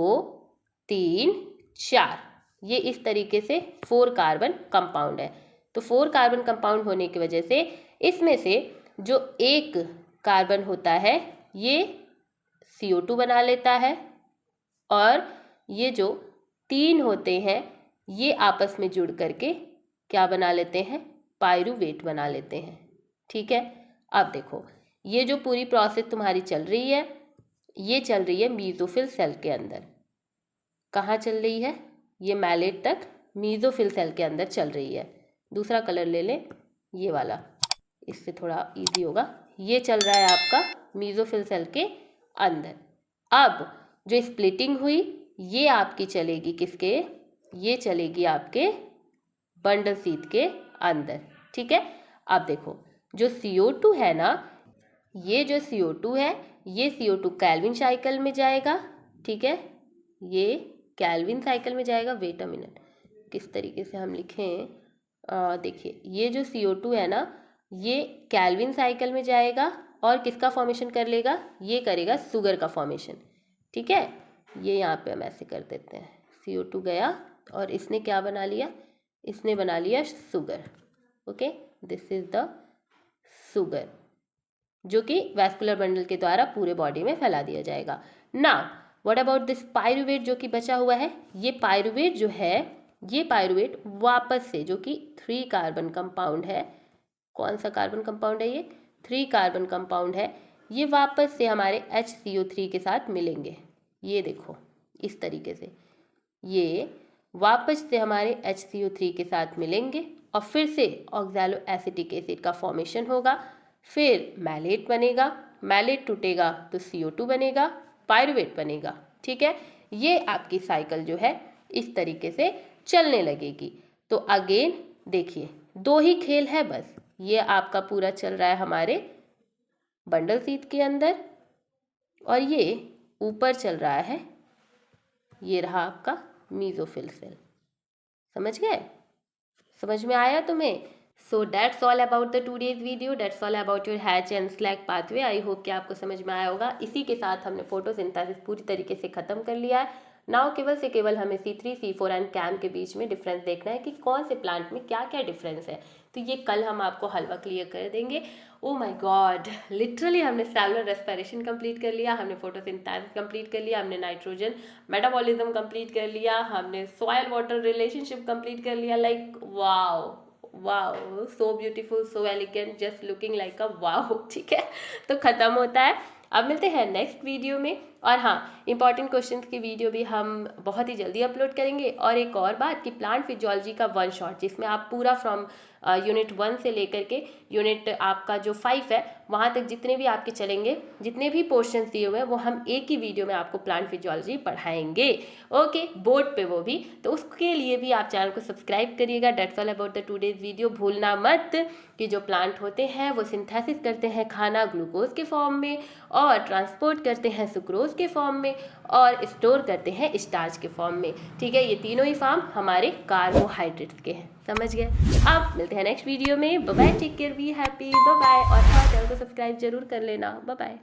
B: 3 4, ये इस तरीके से 4 कार्बन कंपाउंड है। तो 4 कार्बन कंपाउंड होने की वजह से इसमें से जो एक कार्बन होता है ये CO2 बना लेता है, और ये जो 3 होते हैं ये आपस में जुड़ करके क्या बना लेते हैं, पायरुवेट बना लेते हैं, ठीक है। अब देखो ये जो पूरी प्रोसेस तुम्हारी चल रही है, ये चल रही है मेसोफिल सेल के अंदर। कहाँ चल रही है, ये मैलेट तक मेसोफिल सेल के अंदर चल रही है। दूसरा कलर ले लें, ये वाला, इससे थोड़ा इजी होगा। ये चल रहा है आपका मेसोफिल सेल के अंदर। अब जो स्प्लिटिंग हुई ये आपकी चलेगी किसके, ये चलेगी आपके बंडल सीथ के अंदर, ठीक है। अब देखो जो CO2 है ना, ये जो CO2 है ये CO2 कैल्विन साइकिल में जाएगा, ठीक है, ये कैल्विन साइकिल में जाएगा। वेट अ मिनट, किस तरीके से हम लिखें, देखिए ये जो CO2 है ना ये कैल्विन साइकिल में जाएगा और किसका फॉर्मेशन कर लेगा, ये करेगा शुगर का फॉर्मेशन, ठीक है। ये यहाँ पे हम ऐसे कर देते हैं, CO2 गया और इसने क्या बना लिया, इसने बना लिया sugar, okay. This is the sugar जो कि वैस्कुलर बंडल के द्वारा पूरे बॉडी में फैला दिया जाएगा। Now what about this pyruvate जो कि बचा हुआ है, ये पायरुवेट जो है, ये पायरुवेट वापस से जो कि 3 कार्बन कंपाउंड है, कौन सा कार्बन कंपाउंड है, ये 3 कार्बन कंपाउंड है, ये वापस से हमारे HCO3 के साथ मिलेंगे। ये देखो इस तरीके से ये वापस से हमारे HCO3 के साथ मिलेंगे और फिर से ऑक्सैलो एसिटिक एसिड का फॉर्मेशन होगा, फिर मैलेट बनेगा, मैलेट टूटेगा तो CO2 बनेगा, पायरुवेट बनेगा, ठीक है। ये आपकी साइकिल जो है इस तरीके से चलने लगेगी। तो अगेन देखिए 2 ही खेल है बस, ये आपका पूरा चल रहा है हमारे बंडल सीथ के अंदर और ये ऊपर चल रहा है, ये रहा आपका मेसोफिल सेल। समझ गए, समझ में आया तुम्हें? So that's all about the today's video, that's all about your hatch and slag pathway. I hope कि आपको समझ में आया होगा। इसी के साथ हमने फोटोसिंथेसिस पूरी तरीके से ख़त्म कर लिया है। नाउ केवल से केवल हमें C3, C4 एंड कैम के बीच में डिफरेंस देखना है कि कौन से प्लांट में क्या क्या डिफरेंस है। तो ये कल हम आपको हलवा क्लियर कर देंगे। ओ माय गॉड, लिटरली हमने सेलुलर रेस्पिरेशन कंप्लीट कर लिया, हमने फोटोसिंथेसिस कंप्लीट कर लिया, हमने नाइट्रोजन मेटाबॉलिज्म कंप्लीट कर लिया, हमने सॉइल वाटर रिलेशनशिप कंप्लीट कर लिया। Like wow wow, so beautiful, so elegant, just looking like a wow, ठीक है। तो ख़त्म होता है, अब मिलते हैं नेक्स्ट वीडियो में। और हाँ, इंपॉर्टेंट क्वेश्चंस की वीडियो भी हम बहुत ही जल्दी अपलोड करेंगे। और एक और बात कि प्लांट फिजियोलॉजी का 1 शॉट जिसमें आप पूरा फ्रॉम यूनिट 1 से लेकर के यूनिट आपका जो 5 है वहाँ तक जितने भी आपके चलेंगे, जितने भी पोर्शंस दिए हुए हैं वो हम एक ही वीडियो में आपको प्लांट फिजियोलॉजी पढ़ाएंगे, ओके, बोर्ड पे वो भी। तो उसके लिए भी आप चैनल को सब्सक्राइब करिएगा। That's all about the today's video. भूलना मत कि जो प्लांट होते हैं वो सिंथेसिस करते हैं खाना ग्लूकोज के फॉर्म में, और ट्रांसपोर्ट करते हैं सुक्रोज के फॉर्म में, और स्टोर करते हैं स्टार्च के फॉर्म में, ठीक है। ये तीनों ही फॉर्म हमारे कार्बोहाइड्रेट्स के हैं, समझ गए। अब मिलते हैं नेक्स्ट वीडियो में। Bye bye, take care, be happy, bye bye. और हाँ, चैनल को सब्सक्राइब जरूर कर लेना। बाय बाय।